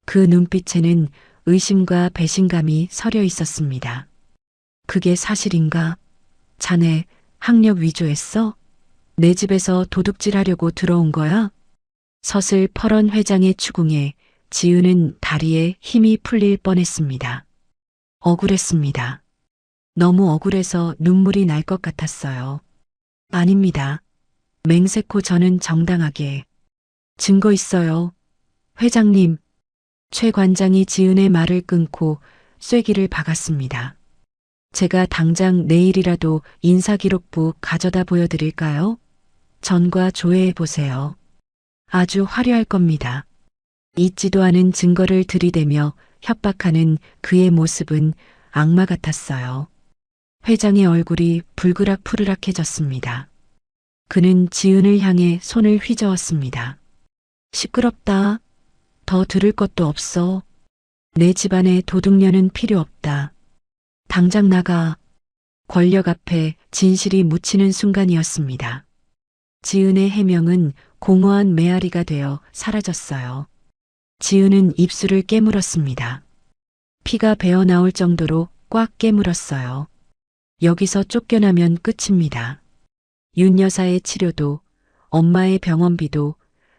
그 눈빛에는 의심과 배신감이 서려 있었습니다. 그게 사실인가? 자네 학력 위조했어? 내 집에서 도둑질하려고 들어온 거야? 서슬퍼런 회장의 추궁에 지은은 다리에 힘이 풀릴 뻔했습니다. 억울했습니다. 너무 억울해서 눈물이 날 것 같았어요. 아닙니다. 맹세코 저는 정당하게. 증거 있어요. 회장님. 최 관장이 지은의 말을 끊고 쐐기를 박았습니다. 제가 당장 내일이라도 인사기록부 가져다 보여드릴까요? 전과 조회해 보세요. 아주 화려할 겁니다. 잊지도 않은 증거를 들이대며 협박하는 그의 모습은 악마 같았어요. 회장의 얼굴이 불그락푸르락해졌습니다. 그는 지은을 향해 손을 휘저었습니다. 시끄럽다. 더 들을 것도 없어. 내 집안에 도둑년은 필요 없다. 당장 나가. 권력 앞에 진실이 묻히는 순간이었습니다. 지은의 해명은 공허한 메아리가 되어 사라졌어요. 지은은 입술을 깨물었습니다. 피가 배어 나올 정도로 꽉 깨물었어요. 여기서 쫓겨나면 끝입니다. 윤 여사의 치료도, 엄마의 병원비도,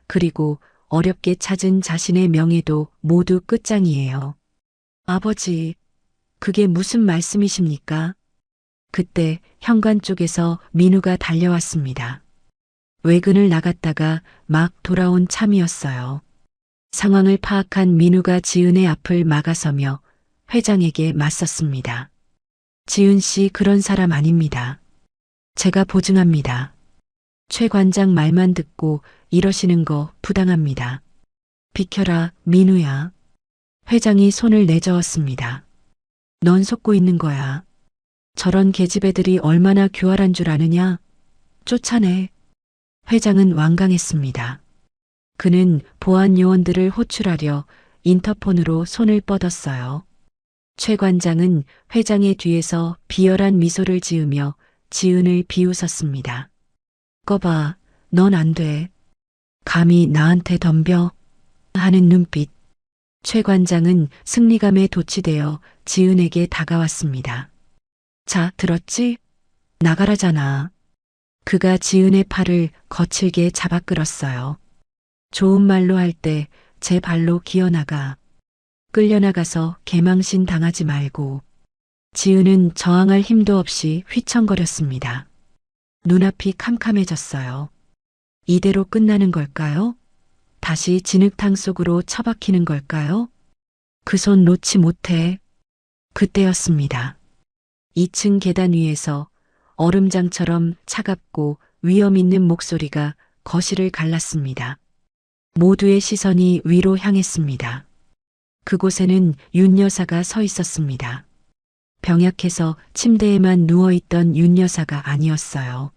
그리고 어렵게 찾은 자신의 명예도 모두 끝장이에요. 아버지, 그게 무슨 말씀이십니까? 그때 현관 쪽에서 민우가 달려왔습니다. 외근을 나갔다가 막 돌아온 참이었어요. 상황을 파악한 민우가 지은의 앞을 막아서며 회장에게 맞섰습니다. 지은 씨 그런 사람 아닙니다. 제가 보증합니다. 최 관장 말만 듣고 이러시는 거 부당합니다. 비켜라, 민우야. 회장이 손을 내저었습니다. 넌 속고 있는 거야. 저런 계집애들이 얼마나 교활한 줄 아느냐? 쫓아내. 회장은 완강했습니다. 그는 보안 요원들을 호출하려 인터폰으로 손을 뻗었어요. 최 관장은 회장의 뒤에서 비열한 미소를 지으며 지은을 비웃었습니다. 꺼봐, 넌 안 돼. 감히 나한테 덤벼? 하는 눈빛. 최 관장은 승리감에 도취되어 지은에게 다가왔습니다. 자, 들었지? 나가라잖아. 그가 지은의 팔을 거칠게 잡아 끌었어요. 좋은 말로 할 때 제 발로 기어나가. 끌려나가서 개망신 당하지 말고. 지은은 저항할 힘도 없이 휘청거렸습니다. 눈앞이 캄캄해졌어요. 이대로 끝나는 걸까요? 다시 진흙탕 속으로 처박히는 걸까요? 그 손 놓지 못해. 그때였습니다. 2층 계단 위에서 얼음장처럼 차갑고 위험 있는 목소리가 거실을 갈랐습니다. 모두의 시선이 위로 향했습니다. 그곳에는 윤 여사가 서 있었습니다. 병약해서 침대에만 누워있던 윤 여사가 아니었어요.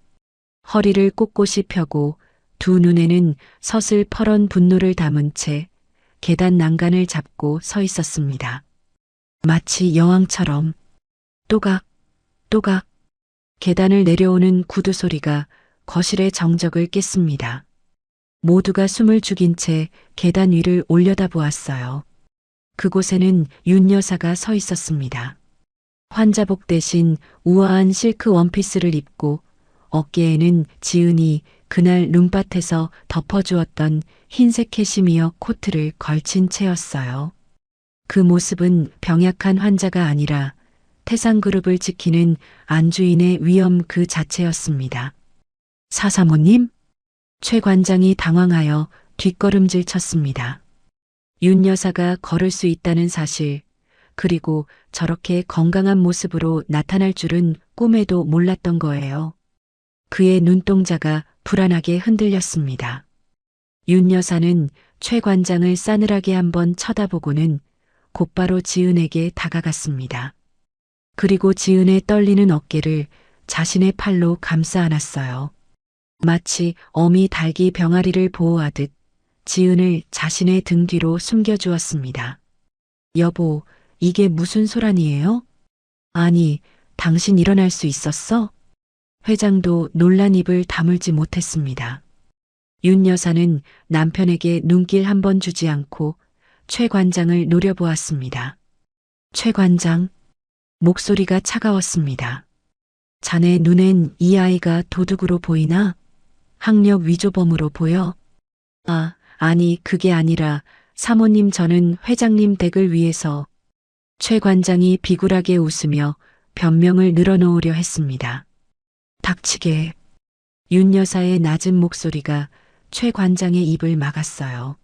허리를 꼿꼿이 펴고 두 눈에는 서슬퍼런 분노를 담은 채 계단 난간을 잡고 서 있었습니다. 마치 여왕처럼 또각, 또각 계단을 내려오는 구두 소리가 거실의 정적을 깼습니다. 모두가 숨을 죽인 채 계단 위를 올려다보았어요. 그곳에는 윤 여사가 서 있었습니다. 환자복 대신 우아한 실크 원피스를 입고 어깨에는 지은이 그날 눈밭에서 덮어주었던 흰색 캐시미어 코트를 걸친 채였어요. 그 모습은 병약한 환자가 아니라 태상그룹을 지키는 안주인의 위엄 그 자체였습니다. 사사모님? 최 관장이 당황하여 뒷걸음질 쳤습니다. 윤 여사가 걸을 수 있다는 사실, 그리고 저렇게 건강한 모습으로 나타날 줄은 꿈에도 몰랐던 거예요. 그의 눈동자가 불안하게 흔들렸습니다. 윤 여사는 최 관장을 싸늘하게 한번 쳐다보고는 곧바로 지은에게 다가갔습니다. 그리고 지은의 떨리는 어깨를 자신의 팔로 감싸 안았어요. 마치 어미 닭이 병아리를 보호하듯 지은을 자신의 등 뒤로 숨겨주었습니다. 여보, 이게 무슨 소란이에요? 아니, 당신 일어날 수 있었어? 회장도 놀란 입을 다물지 못했습니다. 윤 여사는 남편에게 눈길 한 번 주지 않고 최 관장을 노려보았습니다. 최 관장, 목소리가 차가웠습니다. 자네 눈엔 이 아이가 도둑으로 보이나? 학력 위조범으로 보여? 아니 그게 아니라 사모님 저는 회장님 댁을 위해서. 최 관장이 비굴하게 웃으며 변명을 늘어놓으려 했습니다. 닥치게. 윤 여사의 낮은 목소리가 최 관장의 입을 막았어요.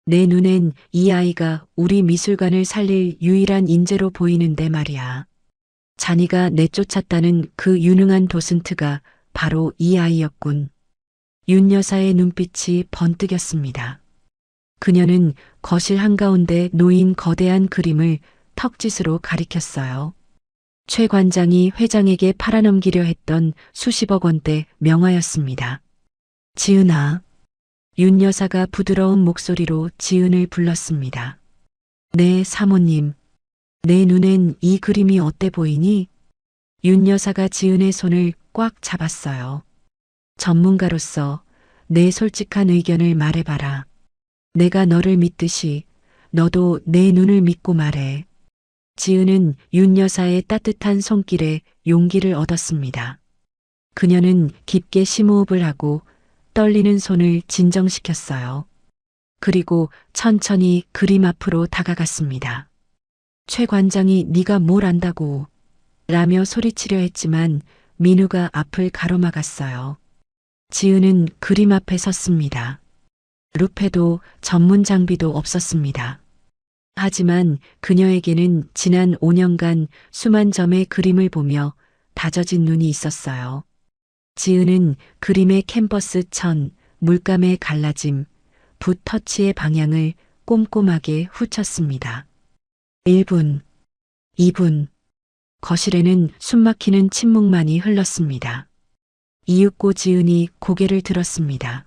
내 눈엔 이 아이가 우리 미술관을 살릴 유일한 인재로 보이는데 말이야. 자니가 내쫓았다는 그 유능한 도슨트가 바로 이 아이였군. 윤 여사의 눈빛이 번뜩였습니다. 그녀는 거실 한가운데 놓인 거대한 그림을 턱짓으로 가리켰어요. 최 관장이 회장에게 팔아넘기려 했던 수십억 원대 명화였습니다. 지은아. 윤 여사가 부드러운 목소리로 지은을 불렀습니다. 네, 사모님. 내 눈엔 이 그림이 어때 보이니? 윤 여사가 지은의 손을 꽉 잡았어요. 전문가로서 내 솔직한 의견을 말해봐라. 내가 너를 믿듯이 너도 내 눈을 믿고 말해. 지은은 윤 여사의 따뜻한 손길에 용기를 얻었습니다. 그녀는 깊게 심호흡을 하고 떨리는 손을 진정시켰어요. 그리고 천천히 그림 앞으로 다가갔습니다. 최 관장이 네가 뭘 안다고 라며 소리치려 했지만 민우가 앞을 가로막았어요. 지은은 그림 앞에 섰습니다. 루페도 전문 장비도 없었습니다. 하지만 그녀에게는 지난 5년간 수만 점의 그림을 보며 다져진 눈이 있었어요. 지은은 그림의 캔버스 천, 물감의 갈라짐, 붓 터치의 방향을 꼼꼼하게 훑었습니다. 1분, 2분, 거실에는 숨막히는 침묵만이 흘렀습니다. 이윽고 지은이 고개를 들었습니다.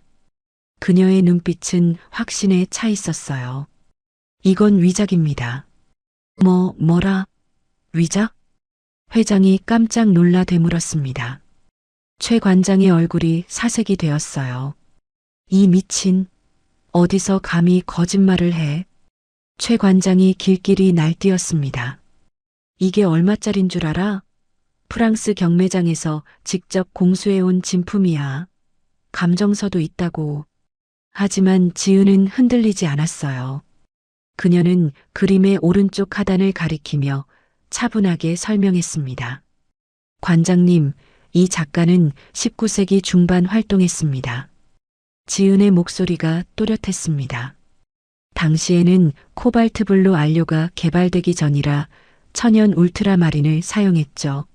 그녀의 눈빛은 확신에 차 있었어요. 이건 위작입니다. 뭐라? 위작? 회장이 깜짝 놀라 되물었습니다. 최 관장의 얼굴이 사색이 되었어요. 이 미친, 어디서 감히 거짓말을 해? 최 관장이 길길이 날뛰었습니다. 이게 얼마짜린 줄 알아? 프랑스 경매장에서 직접 공수해온 진품이야. 감정서도 있다고. 하지만 지은은 흔들리지 않았어요. 그녀는 그림의 오른쪽 하단을 가리키며 차분하게 설명했습니다. 관장님, 이 작가는 19세기 중반 활동했습니다. 지은의 목소리가 또렷했습니다. 당시에는 코발트 블루 안료가 개발되기 전이라 천연 울트라마린을 사용했죠.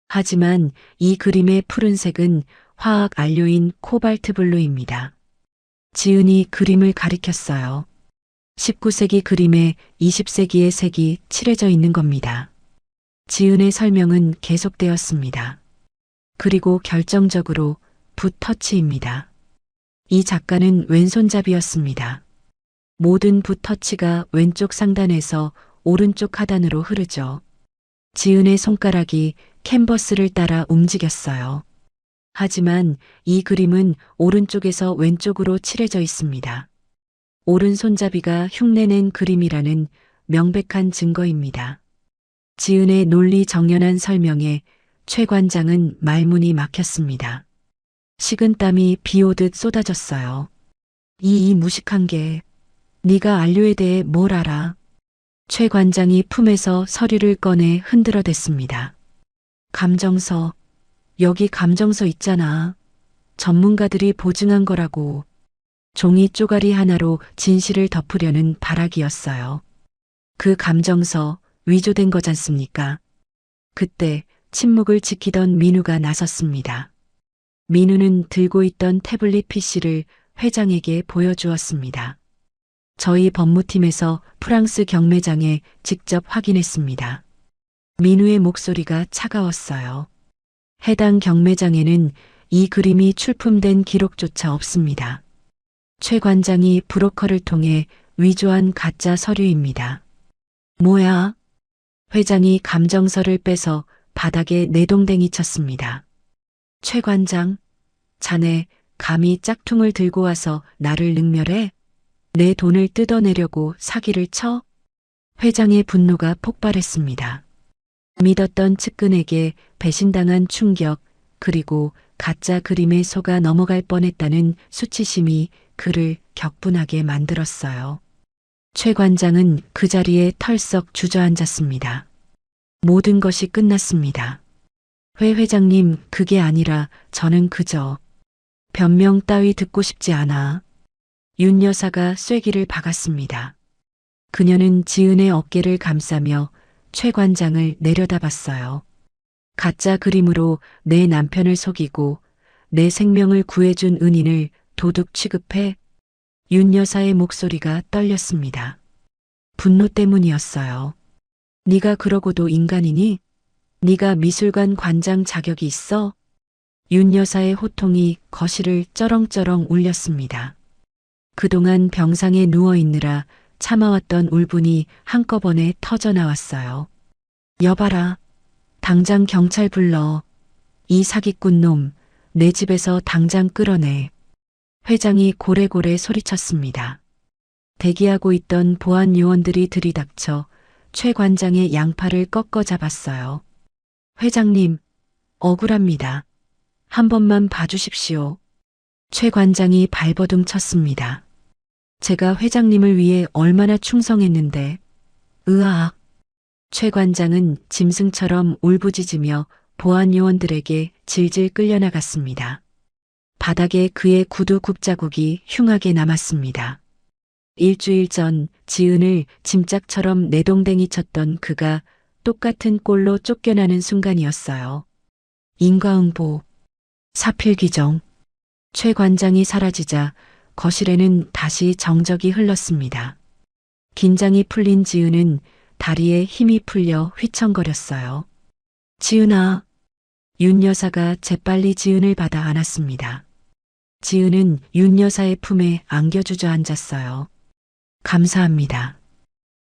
하지만 이 그림의 푸른색은 화학 안료인 코발트 블루입니다. 지은이 그림을 가리켰어요. 19세기 그림에 20세기의 색이 칠해져 있는 겁니다. 지은의 설명은 계속되었습니다. 그리고 결정적으로 붓 터치입니다. 이 작가는 왼손잡이였습니다. 모든 붓 터치가 왼쪽 상단에서 오른쪽 하단으로 흐르죠. 지은의 손가락이 캔버스를 따라 움직였어요. 하지만 이 그림은 오른쪽에서 왼쪽으로 칠해져 있습니다. 오른손잡이가 흉내낸 그림이라는 명백한 증거입니다. 지은의 논리정연한 설명에 최 관장은 말문이 막혔습니다. 식은땀이 비 오듯 쏟아졌어요. 이 무식한 게 네가 안료에 대해 뭘 알아? 최 관장이 품에서 서류를 꺼내 흔들어댔습니다. 감정서, 여기 감정서 있잖아. 전문가들이 보증한 거라고. 종이 쪼가리 하나로 진실을 덮으려는 발악이었어요. 그 감정서 위조된 거잖습니까? 그때 침묵을 지키던 민우가 나섰습니다. 민우는 들고 있던 태블릿 PC를 회장에게 보여주었습니다. 저희 법무팀에서 프랑스 경매장에 직접 확인했습니다. 민우의 목소리가 차가웠어요. 해당 경매장에는 이 그림이 출품된 기록조차 없습니다. 최 관장이 브로커를 통해 위조한 가짜 서류입니다. 뭐야? 회장이 감정서를 빼서 바닥에 내동댕이 쳤습니다. 최 관장, 자네 감히 짝퉁을 들고 와서 나를 능멸해? 내 돈을 뜯어내려고 사기를 쳐? 회장의 분노가 폭발했습니다. 믿었던 측근에게 배신당한 충격, 그리고 가짜 그림에 속아 넘어갈 뻔했다는 수치심이 그를 격분하게 만들었어요. 최 관장은 그 자리에 털썩 주저앉았습니다. 모든 것이 끝났습니다. 회 회장님, 그게 아니라 저는 그저 변명 따위 듣고 싶지 않아. 윤 여사가 쐐기를 박았습니다. 그녀는 지은의 어깨를 감싸며 최 관장을 내려다봤어요. 가짜 그림으로 내 남편을 속이고 내 생명을 구해준 은인을 도둑 취급해? 윤 여사의 목소리가 떨렸습니다. 분노 때문이었어요. 네가 그러고도 인간이니? 네가 미술관 관장 자격이 있어? 윤 여사의 호통이 거실을 쩌렁쩌렁 울렸습니다. 그동안 병상에 누워있느라 참아왔던 울분이 한꺼번에 터져나왔어요. 여봐라. 당장 경찰 불러. 이 사기꾼 놈, 내 집에서 당장 끌어내. 회장이 고래고래 소리쳤습니다. 대기하고 있던 보안 요원들이 들이닥쳐 최 관장의 양팔을 꺾어 잡았어요. 회장님, 억울합니다. 한 번만 봐주십시오. 최 관장이 발버둥 쳤습니다. 제가 회장님을 위해 얼마나 충성했는데. 으악. 최 관장은 짐승처럼 울부짖으며 보안 요원들에게 질질 끌려나갔습니다. 바닥에 그의 구두 굽자국이 흉하게 남았습니다. 일주일 전 지은을 짐짝처럼 내동댕이 쳤던 그가 똑같은 꼴로 쫓겨나는 순간이었어요. 인과응보, 사필규정. 최 관장이 사라지자 거실에는 다시 정적이 흘렀습니다. 긴장이 풀린 지은은 다리에 힘이 풀려 휘청거렸어요. 지은아. 윤 여사가 재빨리 지은을 받아 안았습니다. 지은은 윤 여사의 품에 안겨 주저앉았어요. 감사합니다.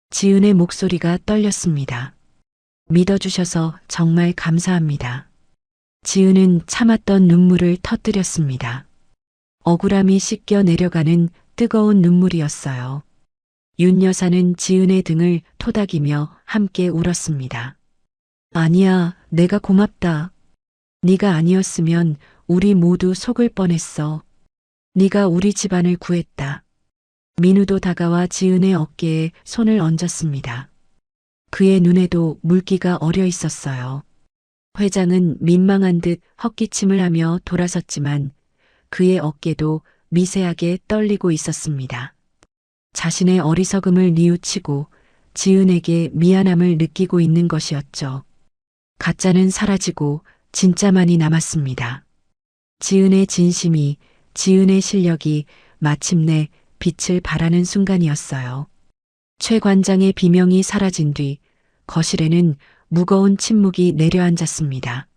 지은의 목소리가 떨렸습니다. 믿어주셔서 정말 감사합니다. 지은은 참았던 눈물을 터뜨렸습니다. 억울함이 씻겨 내려가는 뜨거운 눈물이었어요. 윤 여사는 지은의 등을 토닥이며 함께 울었습니다. 아니야, 내가 고맙다. 네가 아니었으면 우리 모두 속을 뻔했어. 네가 우리 집안을 구했다. 민우도 다가와 지은의 어깨에 손을 얹었습니다. 그의 눈에도 물기가 어려 있었어요. 회장은 민망한 듯 헛기침을 하며 돌아섰지만 그의 어깨도 미세하게 떨리고 있었습니다. 자신의 어리석음을 뉘우치고 지은에게 미안함을 느끼고 있는 것이었죠. 가짜는 사라지고 진짜만이 남았습니다. 지은의 진심이, 지은의 실력이 마침내 빛을 발하는 순간이었어요. 최 관장의 비명이 사라진 뒤 거실에는 무거운 침묵이 내려앉았습니다.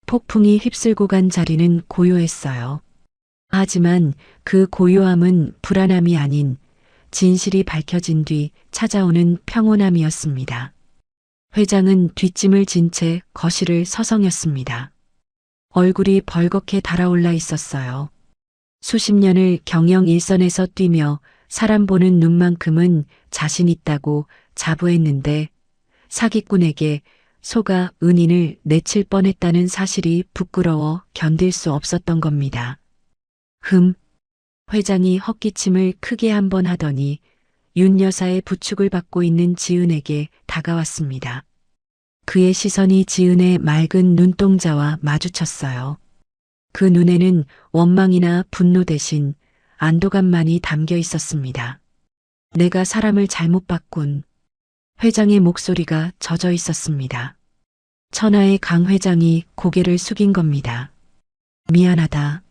폭풍이 휩쓸고 간 자리는 고요했어요. 하지만 그 고요함은 불안함이 아닌 진실이 밝혀진 뒤 찾아오는 평온함이었습니다. 회장은 뒷짐을 진 채 거실을 서성였습니다. 얼굴이 벌겋게 달아올라 있었어요. 수십 년을 경영 일선에서 뛰며 사람 보는 눈만큼은 자신 있다고 자부했는데 사기꾼에게 속아 은인을 내칠 뻔했다는 사실이 부끄러워 견딜 수 없었던 겁니다. 회장이 헛기침을 크게 한 번 하더니 윤 여사의 부축을 받고 있는 지은에게 다가왔습니다. 그의 시선이 지은의 맑은 눈동자와 마주쳤어요. 그 눈에는 원망이나 분노 대신 안도감만이 담겨 있었습니다. 내가 사람을 잘못 봤군. 회장의 목소리가 젖어 있었습니다. 천하의 강 회장이 고개를 숙인 겁니다. 미안하다.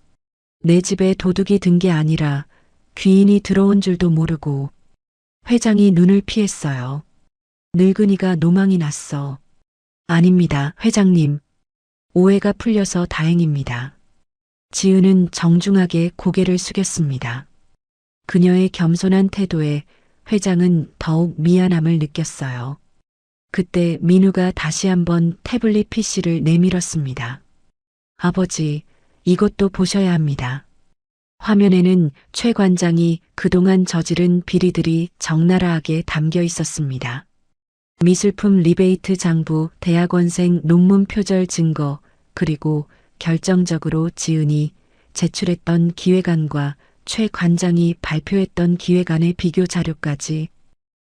내 집에 도둑이 든 게 아니라 귀인이 들어온 줄도 모르고. 회장이 눈을 피했어요. 늙은이가 노망이 났어. 아닙니다, 회장님. 오해가 풀려서 다행입니다. 지은은 정중하게 고개를 숙였습니다. 그녀의 겸손한 태도에 회장은 더욱 미안함을 느꼈어요. 그때 민우가 다시 한번 태블릿 PC를 내밀었습니다. 아버지, 이것도 보셔야 합니다. 화면에는 최 관장이 그동안 저지른 비리들이 적나라하게 담겨 있었습니다. 미술품 리베이트 장부, 대학원생 논문 표절 증거, 그리고 결정적으로 지은이 제출했던 기획안과 최 관장이 발표했던 기획안의 비교 자료까지.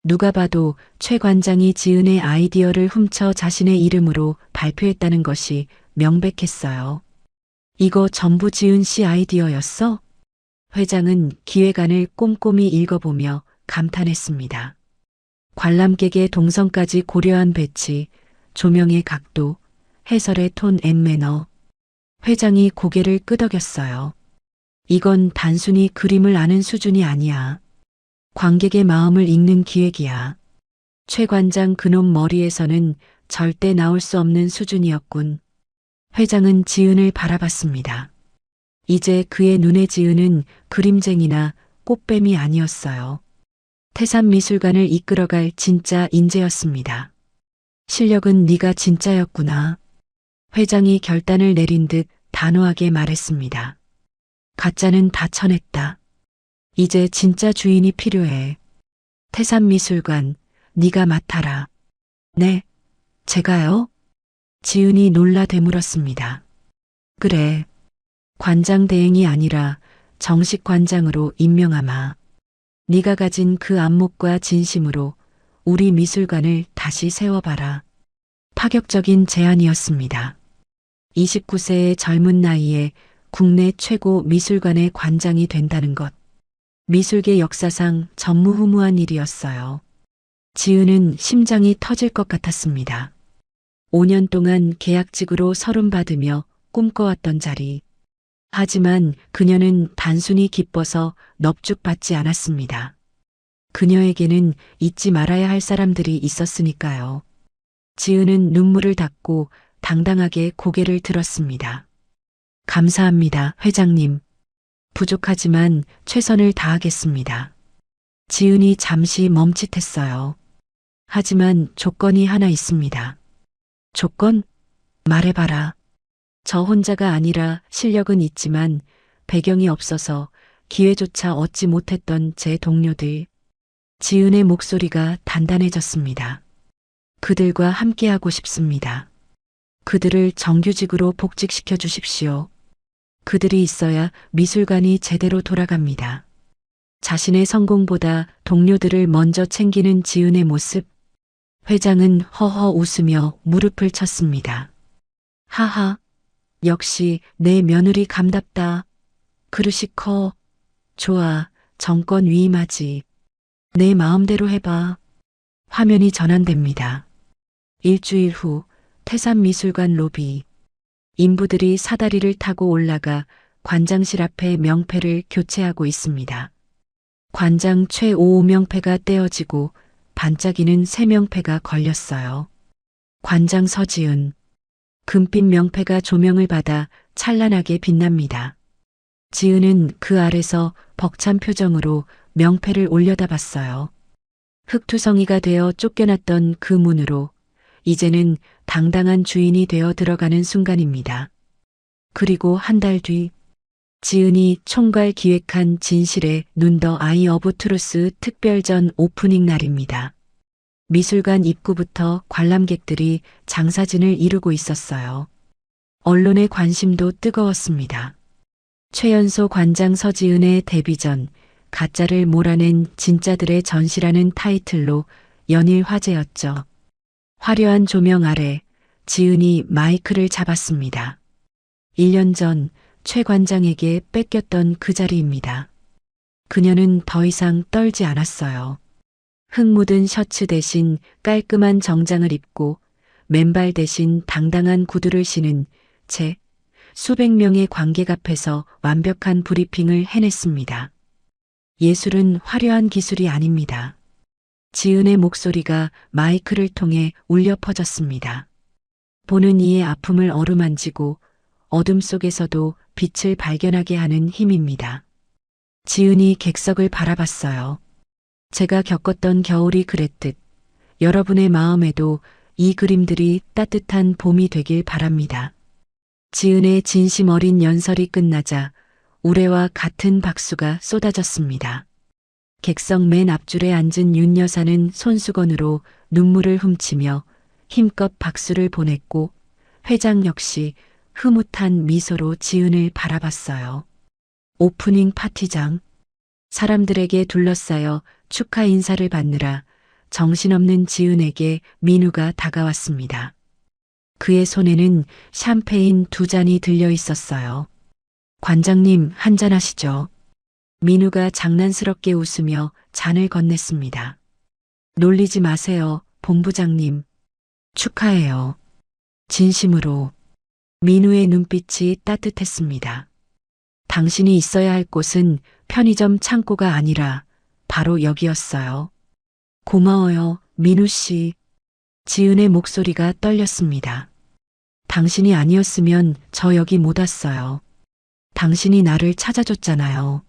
누가 봐도 최 관장이 지은의 아이디어를 훔쳐 자신의 이름으로 발표했다는 것이 명백했어요. 이거 전부 지은 씨 아이디어였어? 회장은 기획안을 꼼꼼히 읽어보며 감탄했습니다. 관람객의 동선까지 고려한 배치, 조명의 각도, 해설의 톤 앤 매너. 회장이 고개를 끄덕였어요. 이건 단순히 그림을 아는 수준이 아니야. 관객의 마음을 읽는 기획이야. 최 관장 그놈 머리에서는 절대 나올 수 없는 수준이었군. 회장은 지은을 바라봤습니다. 이제 그의 눈에 지은은 그림쟁이나 꽃뱀이 아니었어요. 태산미술관을 이끌어갈 진짜 인재였습니다. 실력은 네가 진짜였구나. 회장이 결단을 내린 듯 단호하게 말했습니다. 가짜는 다 쳐냈다. 이제 진짜 주인이 필요해. 태산미술관, 네가 맡아라. 네, 제가요? 지은이 놀라 되물었습니다. 그래, 관장 대행이 아니라 정식 관장으로 임명하마. 네가 가진 그 안목과 진심으로 우리 미술관을 다시 세워봐라. 파격적인 제안이었습니다. 29세의 젊은 나이에 국내 최고 미술관의 관장이 된다는 것. 미술계 역사상 전무후무한 일이었어요. 지은은 심장이 터질 것 같았습니다. 5년 동안 계약직으로 서름받으며 꿈꿔왔던 자리. 하지만 그녀는 단순히 기뻐서 넙죽받지 않았습니다. 그녀에게는 잊지 말아야 할 사람들이 있었으니까요. 지은은 눈물을 닦고 당당하게 고개를 들었습니다. 감사합니다, 회장님. 부족하지만 최선을 다하겠습니다. 지은이 잠시 멈칫했어요. 하지만 조건이 하나 있습니다. 조건? 말해봐라. 저 혼자가 아니라 실력은 있지만 배경이 없어서 기회조차 얻지 못했던 제 동료들. 지은의 목소리가 단단해졌습니다. 그들과 함께하고 싶습니다. 그들을 정규직으로 복직시켜 주십시오. 그들이 있어야 미술관이 제대로 돌아갑니다. 자신의 성공보다 동료들을 먼저 챙기는 지은의 모습. 회장은 허허 웃으며 무릎을 쳤습니다. 하하, 역시 내 며느리 감답다. 그릇이 커. 좋아, 정권 위임하지. 내 마음대로 해봐. 화면이 전환됩니다. 일주일 후 태산미술관 로비. 인부들이 사다리를 타고 올라가 관장실 앞에 명패를 교체하고 있습니다. 관장 최5 명패가 떼어지고 반짝이는 새 명패가 걸렸어요. 관장 서지은. 금빛 명패가 조명을 받아 찬란하게 빛납니다. 지은은 그 아래서 벅찬 표정으로 명패를 올려다봤어요. 흙투성이가 되어 쫓겨났던 그 문으로 이제는 당당한 주인이 되어 들어가는 순간입니다. 그리고 한 달 뒤 지은이 총괄 기획한 진실의 눈 더 아이 어브 트루스 특별전 오프닝 날입니다. 미술관 입구부터 관람객들이 장사진을 이루고 있었어요. 언론의 관심도 뜨거웠습니다. 최연소 관장 서지은의 데뷔전, 가짜를 몰아낸 진짜들의 전시라는 타이틀로 연일 화제였죠. 화려한 조명 아래 지은이 마이크를 잡았습니다. 1년 전 최 관장에게 뺏겼던 그 자리입니다. 그녀는 더 이상 떨지 않았어요. 흙 묻은 셔츠 대신 깔끔한 정장을 입고 맨발 대신 당당한 구두를 신은 채 수백 명의 관객 앞에서 완벽한 브리핑을 해냈습니다. 예술은 화려한 기술이 아닙니다. 지은의 목소리가 마이크를 통해 울려 퍼졌습니다. 보는 이의 아픔을 어루만지고 어둠 속에서도 빛을 발견하게 하는 힘입니다. 지은이 객석을 바라봤어요. 제가 겪었던 겨울이 그랬듯 여러분의 마음에도 이 그림들이 따뜻한 봄이 되길 바랍니다. 지은의 진심 어린 연설이 끝나자 우레와 같은 박수가 쏟아졌습니다. 객석 맨 앞줄에 앉은 윤 여사는 손수건으로 눈물을 훔치며 힘껏 박수를 보냈고 회장 역시 흐뭇한 미소로 지은을 바라봤어요. 오프닝 파티장. 사람들에게 둘러싸여 축하 인사를 받느라 정신없는 지은에게 민우가 다가왔습니다. 그의 손에는 샴페인 2잔이 들려 있었어요. 관장님, 한잔하시죠. 민우가 장난스럽게 웃으며 잔을 건넸습니다. 놀리지 마세요, 본부장님. 축하해요. 진심으로. 민우의 눈빛이 따뜻했습니다. 당신이 있어야 할 곳은 편의점 창고가 아니라 바로 여기였어요. 고마워요, 민우 씨. 지은의 목소리가 떨렸습니다. 당신이 아니었으면 저 여기 못 왔어요. 당신이 나를 찾아줬잖아요.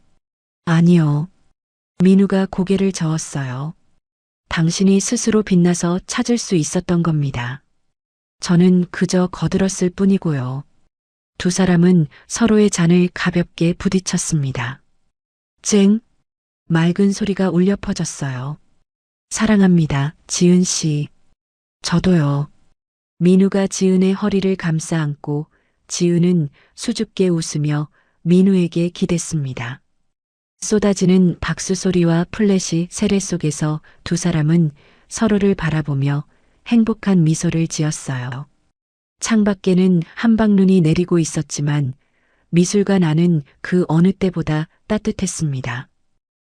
아니요. 민우가 고개를 저었어요. 당신이 스스로 빛나서 찾을 수 있었던 겁니다. 저는 그저 거들었을 뿐이고요. 두 사람은 서로의 잔을 가볍게 부딪혔습니다. 쨍! 맑은 소리가 울려 퍼졌어요. 사랑합니다, 지은 씨. 저도요. 민우가 지은의 허리를 감싸 안고 지은은 수줍게 웃으며 민우에게 기댔습니다. 쏟아지는 박수 소리와 플래시 세례 속에서 두 사람은 서로를 바라보며 행복한 미소를 지었어요. 창밖에는 한방눈이 내리고 있었지만 미술관 안은 그 어느 때보다 따뜻했습니다.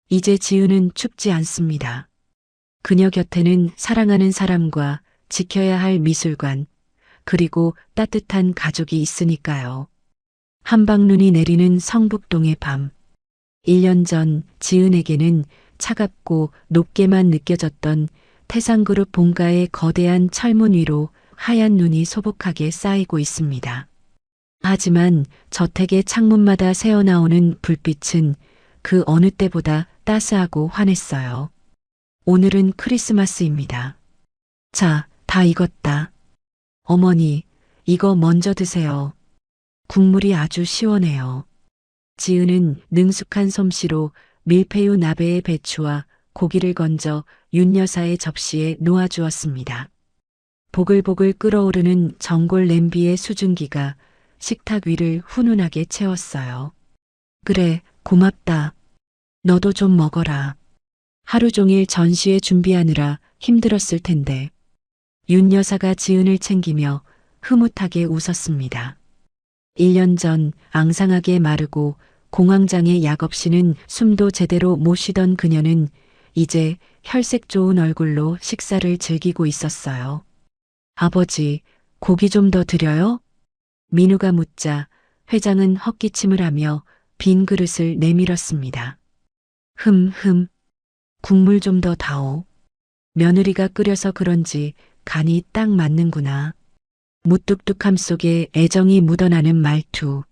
이제 지은은 춥지 않습니다. 그녀 곁에는 사랑하는 사람과 지켜야 할 미술관, 그리고 따뜻한 가족이 있으니까요. 한방눈이 내리는 성북동의 밤. 1년 전 지은에게는 차갑고 높게만 느껴졌던 태상그룹 본가의 거대한 철문 위로 하얀 눈이 소복하게 쌓이고 있습니다. 하지만 저택의 창문마다 새어나오는 불빛은 그 어느 때보다 따스하고 환했어요. 오늘은 크리스마스입니다. 자, 다 익었다. 어머니, 이거 먼저 드세요. 국물이 아주 시원해요. 지은은 능숙한 솜씨로 밀푀유 나베의 배추와 고기를 건져 윤 여사의 접시에 놓아주었습니다. 보글보글 끓어오르는 전골 냄비의 수증기가 식탁 위를 훈훈하게 채웠어요. 그래, 고맙다. 너도 좀 먹어라. 하루 종일 전시회 준비하느라 힘들었을 텐데. 윤 여사가 지은을 챙기며 흐뭇하게 웃었습니다. 1년 전 앙상하게 마르고 공황장애 약 없이는 숨도 제대로 못 쉬던 그녀는 이제 혈색 좋은 얼굴로 식사를 즐기고 있었어요. 아버지, 고기 좀 더 드려요? 민우가 묻자 회장은 헛기침을 하며 빈 그릇을 내밀었습니다. 국물 좀 더 다오. 며느리가 끓여서 그런지 간이 딱 맞는구나. 무뚝뚝함 속에 애정이 묻어나는 말투.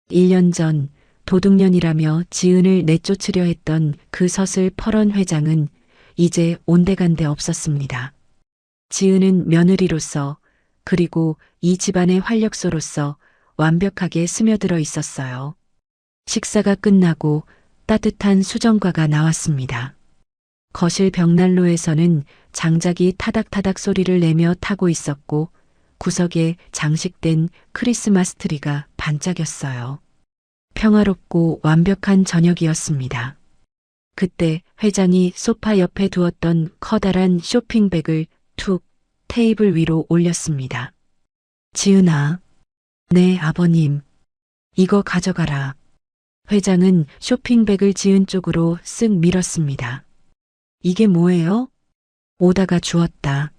1년 전 도둑년이라며 지은을 내쫓으려 했던 그 서슬 펄런 회장은 이제 온데간데 없었습니다. 지은은 며느리로서 그리고 이 집안의 활력소로서 완벽하게 스며들어 있었어요. 식사가 끝나고 따뜻한 수정과가 나왔습니다. 거실 벽난로에서는 장작이 타닥타닥 소리를 내며 타고 있었고 구석에 장식된 크리스마스 트리가 반짝였어요. 평화롭고 완벽한 저녁이었습니다. 그때 회장이 소파 옆에 두었던 커다란 쇼핑백을 툭 테이블 위로 올렸습니다. 지은아. 네, 아버님. 이거 가져가라. 회장은 쇼핑백을 지은 쪽으로 쓱 밀었습니다. 이게 뭐예요? 오다가 주웠다.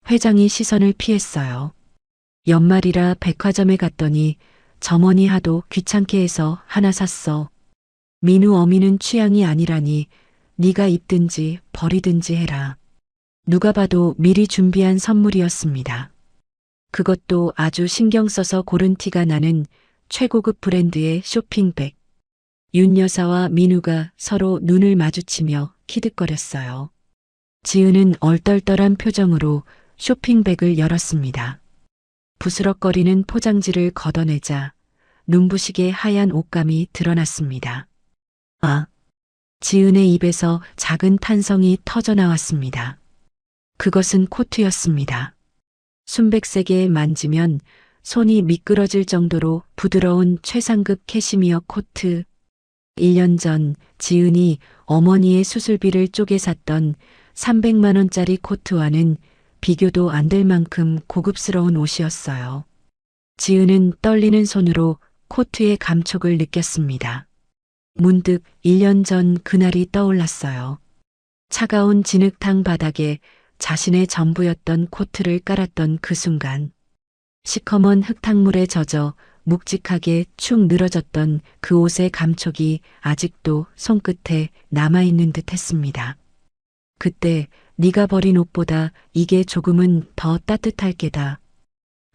회장이 시선을 피했어요. 연말이라 백화점에 갔더니 점원이 하도 귀찮게 해서 하나 샀어. 민우 어미는 취향이 아니라니 네가 입든지 버리든지 해라. 누가 봐도 미리 준비한 선물이었습니다. 그것도 아주 신경 써서 고른 티가 나는 최고급 브랜드의 쇼핑백. 윤 여사와 민우가 서로 눈을 마주치며 키득거렸어요. 지은은 얼떨떨한 표정으로 쇼핑백을 열었습니다. 부스럭거리는 포장지를 걷어내자 눈부시게 하얀 옷감이 드러났습니다. 아! 지은의 입에서 작은 탄성이 터져 나왔습니다. 그것은 코트였습니다. 순백색에 만지면 손이 미끄러질 정도로 부드러운 최상급 캐시미어 코트. 1년 전 지은이 어머니의 수술비를 쪼개 샀던 300만 원짜리 코트와는 비교도 안 될 만큼 고급스러운 옷이었어요. 지은은 떨리는 손으로 코트의 감촉을 느꼈습니다. 문득 1년 전 그날이 떠올랐어요. 차가운 진흙탕 바닥에 자신의 전부였던 코트를 깔았던 그 순간. 시커먼 흙탕물에 젖어 묵직하게 축 늘어졌던 그 옷의 감촉이 아직도 손끝에 남아있는 듯 했습니다. 그때 네가 버린 옷보다 이게 조금은 더 따뜻할 게다.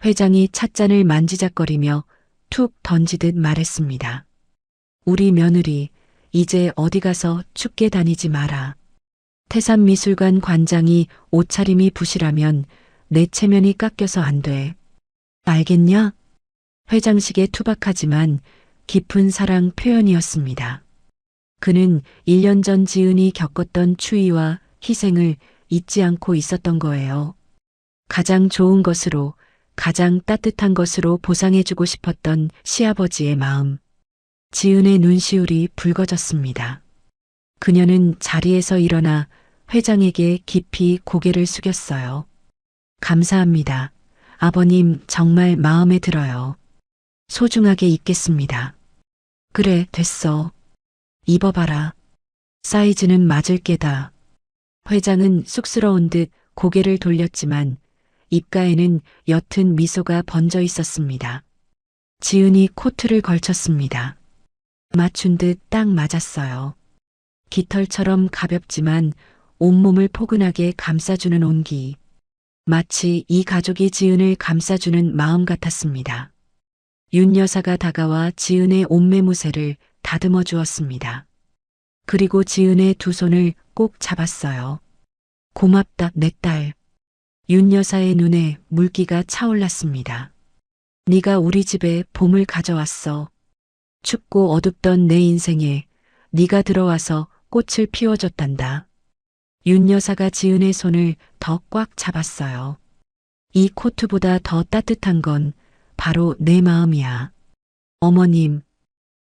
회장이 찻잔을 만지작거리며 툭 던지듯 말했습니다. 우리 며느리 이제 어디 가서 춥게 다니지 마라. 태산미술관 관장이 옷차림이 부실하면 내 체면이 깎여서 안 돼. 알겠냐? 회장식에 투박하지만 깊은 사랑 표현이었습니다. 그는 1년 전 지은이 겪었던 추위와 희생을 잊지 않고 있었던 거예요. 가장 좋은 것으로, 가장 따뜻한 것으로 보상해주고 싶었던 시아버지의 마음. 지은의 눈시울이 붉어졌습니다. 그녀는 자리에서 일어나 회장에게 깊이 고개를 숙였어요. 감사합니다. 아버님 정말 마음에 들어요. 소중하게 입겠습니다. 그래, 됐어. 입어봐라. 사이즈는 맞을 게다. 회장은 쑥스러운 듯 고개를 돌렸지만 입가에는 옅은 미소가 번져 있었습니다. 지은이 코트를 걸쳤습니다. 맞춘 듯 딱 맞았어요. 깃털처럼 가볍지만 온몸을 포근하게 감싸주는 온기. 마치 이 가족이 지은을 감싸주는 마음 같았습니다. 윤 여사가 다가와 지은의 옷매무새를 다듬어 주었습니다. 그리고 지은의 두 손을 꼭 잡았어요. 고맙다, 내 딸. 윤 여사의 눈에 물기가 차올랐습니다. 네가 우리 집에 봄을 가져왔어. 춥고 어둡던 내 인생에 네가 들어와서 꽃을 피워줬단다. 윤 여사가 지은의 손을 더 꽉 잡았어요. 이 코트보다 더 따뜻한 건 바로 내 마음이야. 어머님.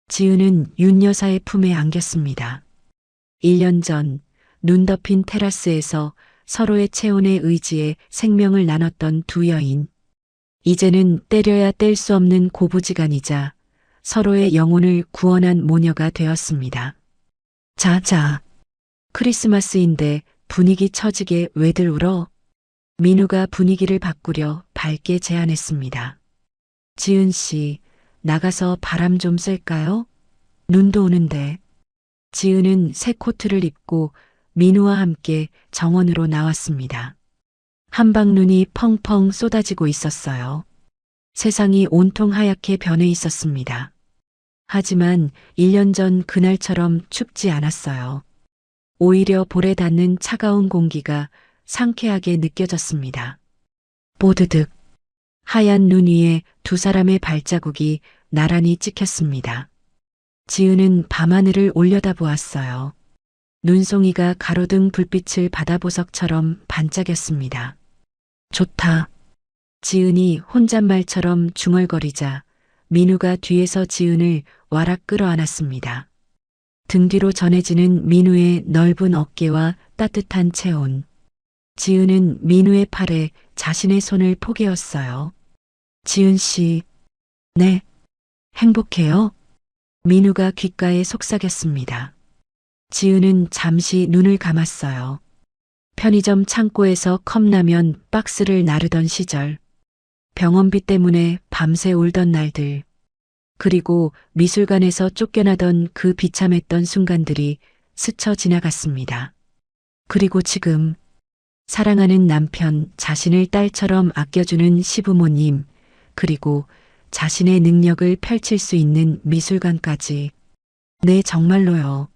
지은은 윤 여사의 품에 안겼습니다. 1년 전 눈 덮인 테라스에서 서로의 체온에 의지해 생명을 나눴던 두 여인. 이제는 때려야 뗄 수 없는 고부지간이자 서로의 영혼을 구원한 모녀가 되었습니다. 자자. 크리스마스인데 분위기 처지게 왜들 울어? 민우가 분위기를 바꾸려 밝게 제안했습니다. 지은 씨, 나가서 바람 좀 쐴까요? 눈도 오는데. 지은은 새 코트를 입고 민우와 함께 정원으로 나왔습니다. 한방눈이 펑펑 쏟아지고 있었어요. 세상이 온통 하얗게 변해 있었습니다. 하지만 1년 전 그날처럼 춥지 않았어요. 오히려 볼에 닿는 차가운 공기가 상쾌하게 느껴졌습니다. 뽀드득. 하얀 눈 위에 두 사람의 발자국이 나란히 찍혔습니다. 지은은 밤하늘을 올려다보았어요. 눈송이가 가로등 불빛을 바다보석처럼 반짝였습니다. 좋다. 지은이 혼잣말처럼 중얼거리자 민우가 뒤에서 지은을 와락 끌어안았습니다. 등 뒤로 전해지는 민우의 넓은 어깨와 따뜻한 체온. 지은은 민우의 팔에 자신의 손을 포개었어요. 지은 씨, 네, 행복해요? 민우가 귓가에 속삭였습니다. 지은은 잠시 눈을 감았어요. 편의점 창고에서 컵라면 박스를 나르던 시절, 병원비 때문에 밤새 울던 날들, 그리고 미술관에서 쫓겨나던 그 비참했던 순간들이 스쳐 지나갔습니다. 그리고 지금 사랑하는 남편, 자신을 딸처럼 아껴주는 시부모님, 그리고 자신의 능력을 펼칠 수 있는 미술관까지. 네, 정말로요.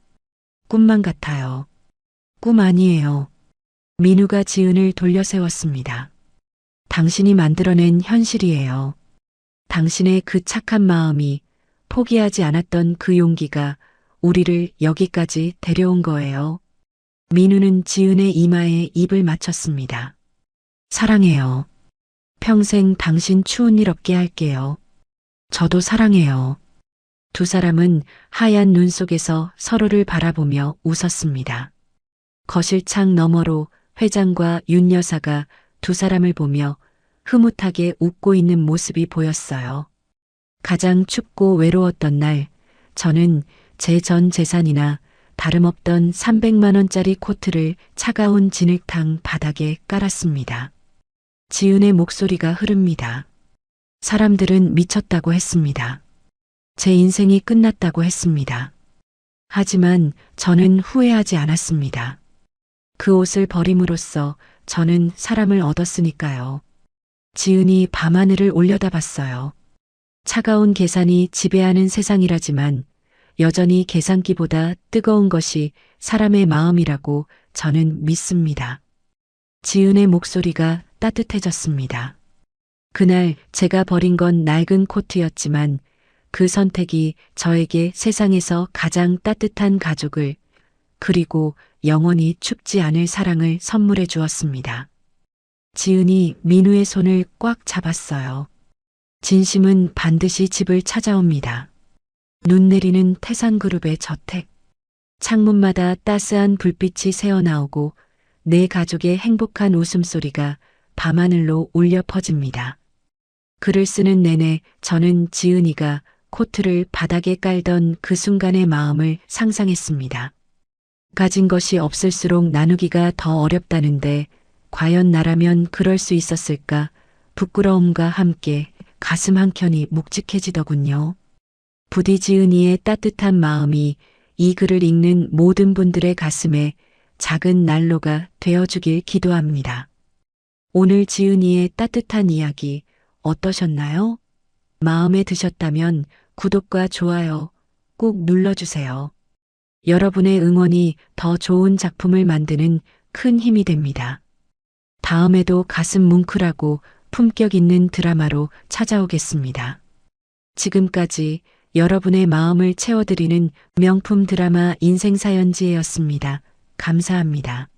꿈만 같아요. 꿈 아니에요. 민우가 지은을 돌려세웠습니다. 당신이 만들어낸 현실이에요. 당신의 그 착한 마음이, 포기하지 않았던 그 용기가 우리를 여기까지 데려온 거예요. 민우는 지은의 이마에 입을 맞췄습니다. 사랑해요. 평생 당신 추운 일 없게 할게요. 저도 사랑해요. 두 사람은 하얀 눈 속에서 서로를 바라보며 웃었습니다. 거실창 너머로 회장과 윤 여사가 두 사람을 보며 흐뭇하게 웃고 있는 모습이 보였어요. 가장 춥고 외로웠던 날, 저는 제 전 재산이나 다름없던 300만 원짜리 코트를 차가운 진흙탕 바닥에 깔았습니다. 지은의 목소리가 흐릅니다. 사람들은 미쳤다고 했습니다. 제 인생이 끝났다고 했습니다. 하지만 저는 후회하지 않았습니다. 그 옷을 버림으로써 저는 사람을 얻었으니까요. 지은이 밤하늘을 올려다봤어요. 차가운 계산이 지배하는 세상이라지만 여전히 계산기보다 뜨거운 것이 사람의 마음이라고 저는 믿습니다. 지은의 목소리가 따뜻해졌습니다. 그날 제가 버린 건 낡은 코트였지만 그 선택이 저에게 세상에서 가장 따뜻한 가족을, 그리고 영원히 춥지 않을 사랑을 선물해 주었습니다. 지은이 민우의 손을 꽉 잡았어요. 진심은 반드시 집을 찾아옵니다. 눈 내리는 태산그룹의 저택. 창문마다 따스한 불빛이 새어나오고 내 가족의 행복한 웃음소리가 밤하늘로 울려 퍼집니다. 글을 쓰는 내내 저는 지은이가 코트를 바닥에 깔던 그 순간의 마음을 상상했습니다. 가진 것이 없을수록 나누기가 더 어렵다는데 과연 나라면 그럴 수 있었을까? 부끄러움과 함께 가슴 한켠이 묵직해지더군요. 부디 지은이의 따뜻한 마음이 이 글을 읽는 모든 분들의 가슴에 작은 난로가 되어주길 기도합니다. 오늘 지은이의 따뜻한 이야기 어떠셨나요? 마음에 드셨다면 구독과 좋아요 꼭 눌러주세요. 여러분의 응원이 더 좋은 작품을 만드는 큰 힘이 됩니다. 다음에도 가슴 뭉클하고 품격 있는 드라마로 찾아오겠습니다. 지금까지 여러분의 마음을 채워드리는 명품 드라마 인생사연지혜였습니다. 감사합니다.